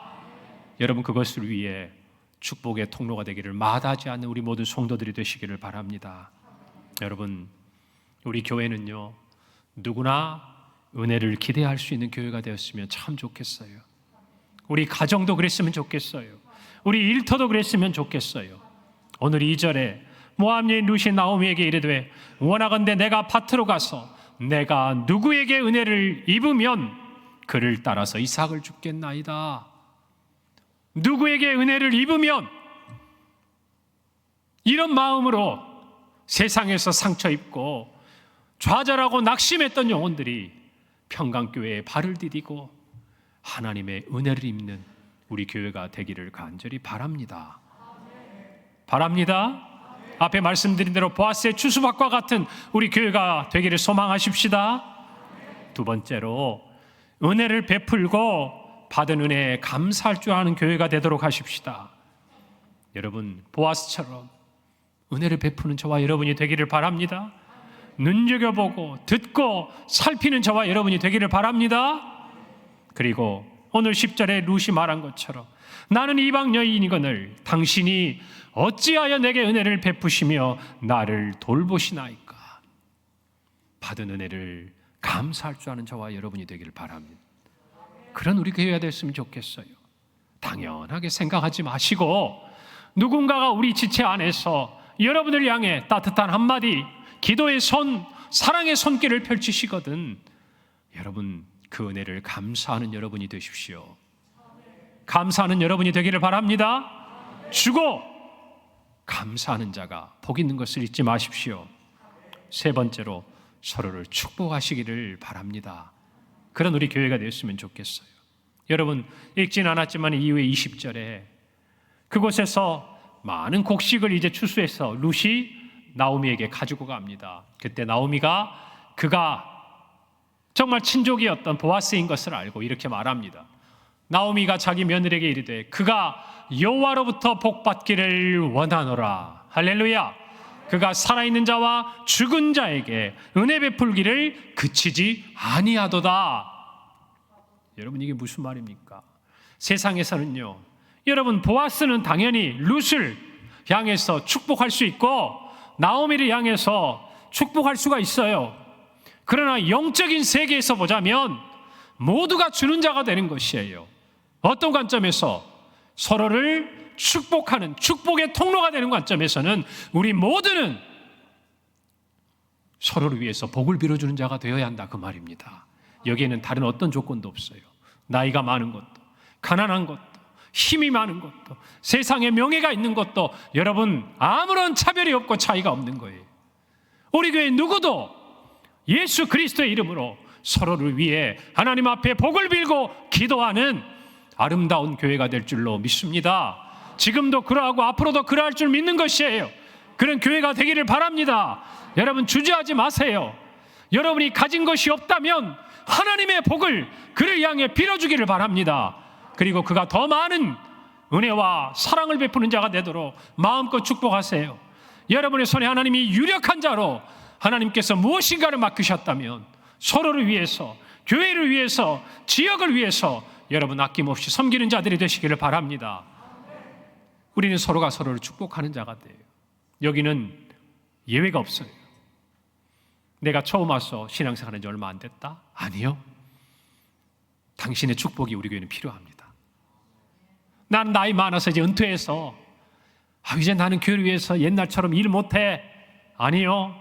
여러분 그것을 위해 축복의 통로가 되기를 마다하지 않는 우리 모든 성도들이 되시기를 바랍니다. 여러분 우리 교회는요, 누구나 은혜를 기대할 수 있는 교회가 되었으면 참 좋겠어요. 우리 가정도 그랬으면 좋겠어요. 우리 일터도 그랬으면 좋겠어요. 오늘 2절에 모압 여인 룻이 나오미에게 이르되 원하건대 내가 밭으로 가서 내가 누구에게 은혜를 입으면 그를 따라서 이삭을 줍겠나이다. 누구에게 은혜를 입으면, 이런 마음으로 세상에서 상처 입고 좌절하고 낙심했던 영혼들이 평강교회에 발을 디디고 하나님의 은혜를 입는 우리 교회가 되기를 간절히 바랍니다. 바랍니다. 앞에 말씀드린 대로 보아스의 추수밭과 같은 우리 교회가 되기를 소망하십시다. 두 번째로, 은혜를 베풀고 받은 은혜에 감사할 줄 아는 교회가 되도록 하십시다. 여러분, 보아스처럼 은혜를 베푸는 저와 여러분이 되기를 바랍니다. 눈여겨보고 듣고 살피는 저와 여러분이 되기를 바랍니다. 그리고 오늘 10절에 룻이 말한 것처럼 나는 이방 여인이거늘 당신이 어찌하여 내게 은혜를 베푸시며 나를 돌보시나이까. 받은 은혜를 감사할 줄 아는 저와 여러분이 되기를 바랍니다. 그런 우리 교회가 됐으면 좋겠어요. 당연하게 생각하지 마시고 누군가가 우리 지체 안에서 여러분을 향해 따뜻한 한마디, 기도의 손, 사랑의 손길을 펼치시거든 여러분 그 은혜를 감사하는 여러분이 되십시오. 감사하는 여러분이 되기를 바랍니다. 주고 감사하는 자가 복 있는 것을 잊지 마십시오. 세 번째로, 서로를 축복하시기를 바랍니다. 그런 우리 교회가 되었으면 좋겠어요. 여러분, 읽진 않았지만 이후에 20절에 그곳에서 많은 곡식을 이제 추수해서 룻이 나오미에게 가지고 갑니다. 그때 나오미가 그가 정말 친족이었던 보아스인 것을 알고 이렇게 말합니다. 나오미가 자기 며느리에게 이르되 그가 여호와로부터 복받기를 원하노라. 할렐루야. 그가 살아있는 자와 죽은 자에게 은혜 베풀기를 그치지 아니하도다. 여러분, 이게 무슨 말입니까? 세상에서는요, 여러분, 보아스는 당연히 룻을 향해서 축복할 수 있고 나오미를 향해서 축복할 수가 있어요. 그러나 영적인 세계에서 보자면 모두가 주는 자가 되는 것이에요. 어떤 관점에서? 서로를 축복하는, 축복의 통로가 되는 관점에서는 우리 모두는 서로를 위해서 복을 빌어주는 자가 되어야 한다, 그 말입니다. 여기에는 다른 어떤 조건도 없어요. 나이가 많은 것도, 가난한 것도, 힘이 많은 것도, 세상에 명예가 있는 것도 여러분 아무런 차별이 없고 차이가 없는 거예요. 우리 교회 누구도 예수 그리스도의 이름으로 서로를 위해 하나님 앞에 복을 빌고 기도하는 아름다운 교회가 될 줄로 믿습니다. 지금도 그러하고 앞으로도 그러할 줄 믿는 것이에요. 그런 교회가 되기를 바랍니다. 여러분, 주저하지 마세요. 여러분이 가진 것이 없다면 하나님의 복을 그를 향해 빌어주기를 바랍니다. 그리고 그가 더 많은 은혜와 사랑을 베푸는 자가 되도록 마음껏 축복하세요. 여러분의 손에 하나님이 유력한 자로 하나님께서 무엇인가를 맡기셨다면 서로를 위해서, 교회를 위해서, 지역을 위해서 여러분 아낌없이 섬기는 자들이 되시기를 바랍니다. 우리는 서로가 서로를 축복하는 자가 돼요. 여기는 예외가 없어요. 내가 처음 와서 신앙생활한 지 얼마 안 됐다? 아니요. 당신의 축복이 우리 교회는 필요합니다. 난 나이 많아서 이제 은퇴해서 이제 나는 교회를 위해서 옛날처럼 일 못해. 아니요.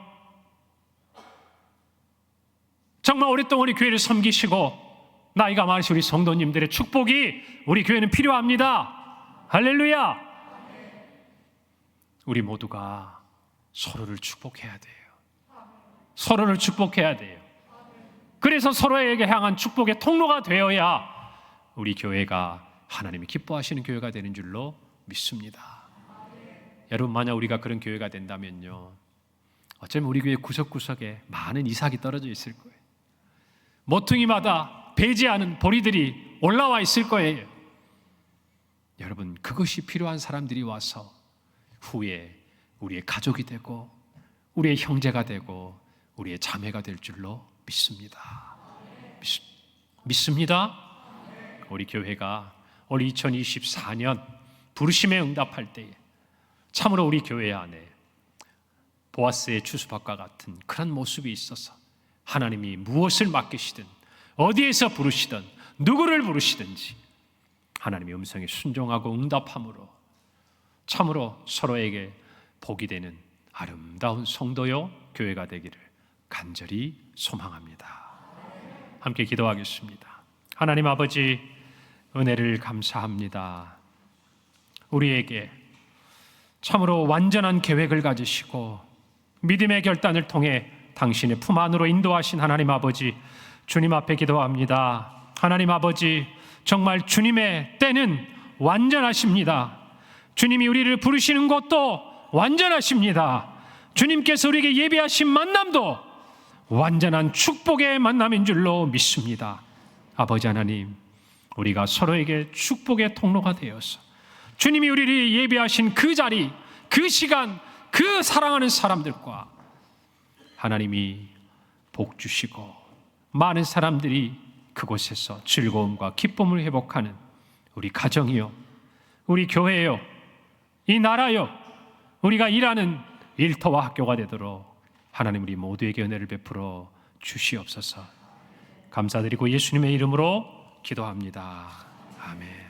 정말 오랫동안 우리 교회를 섬기시고 나이가 많으신 우리 성도님들의 축복이 우리 교회는 필요합니다. 할렐루야. 우리 모두가 서로를 축복해야 돼요. 서로를 축복해야 돼요. 그래서 서로에게 향한 축복의 통로가 되어야 우리 교회가 하나님이 기뻐하시는 교회가 되는 줄로 믿습니다. 여러분, 만약 우리가 그런 교회가 된다면요, 어쩌면 우리 교회 구석구석에 많은 이삭이 떨어져 있을 거예요. 모퉁이마다 배지 않은 보리들이 올라와 있을 거예요. 여러분, 그것이 필요한 사람들이 와서 후에 우리의 가족이 되고 우리의 형제가 되고 우리의 자매가 될 줄로 믿습니다. 믿습니다. 우리 교회가 올 2024년 부르심에 응답할 때에 참으로 우리 교회 안에 보아스의 추수밭과 같은 그런 모습이 있어서 하나님이 무엇을 맡기시든 어디에서 부르시든 누구를 부르시든지 하나님의 음성에 순종하고 응답함으로 참으로 서로에게 복이 되는 아름다운 성도요 교회가 되기를 간절히 소망합니다. 함께 기도하겠습니다. 하나님 아버지, 은혜를 감사합니다. 우리에게 참으로 완전한 계획을 가지시고 믿음의 결단을 통해 당신의 품 안으로 인도하신 하나님 아버지, 주님 앞에 기도합니다. 하나님 아버지, 정말 주님의 때는 완전하십니다. 주님이 우리를 부르시는 것도 완전하십니다. 주님께서 우리에게 예비하신 만남도 완전한 축복의 만남인 줄로 믿습니다. 아버지 하나님, 우리가 서로에게 축복의 통로가 되어서 주님이 우리를 예비하신 그 자리, 그 시간, 그 사랑하는 사람들과 하나님이 복 주시고 많은 사람들이 그곳에서 즐거움과 기쁨을 회복하는 우리 가정이요, 우리 교회요, 이 나라요, 우리가 일하는 일터와 학교가 되도록 하나님 우리 모두에게 은혜를 베풀어 주시옵소서. 감사드리고 예수님의 이름으로 기도합니다. 아멘.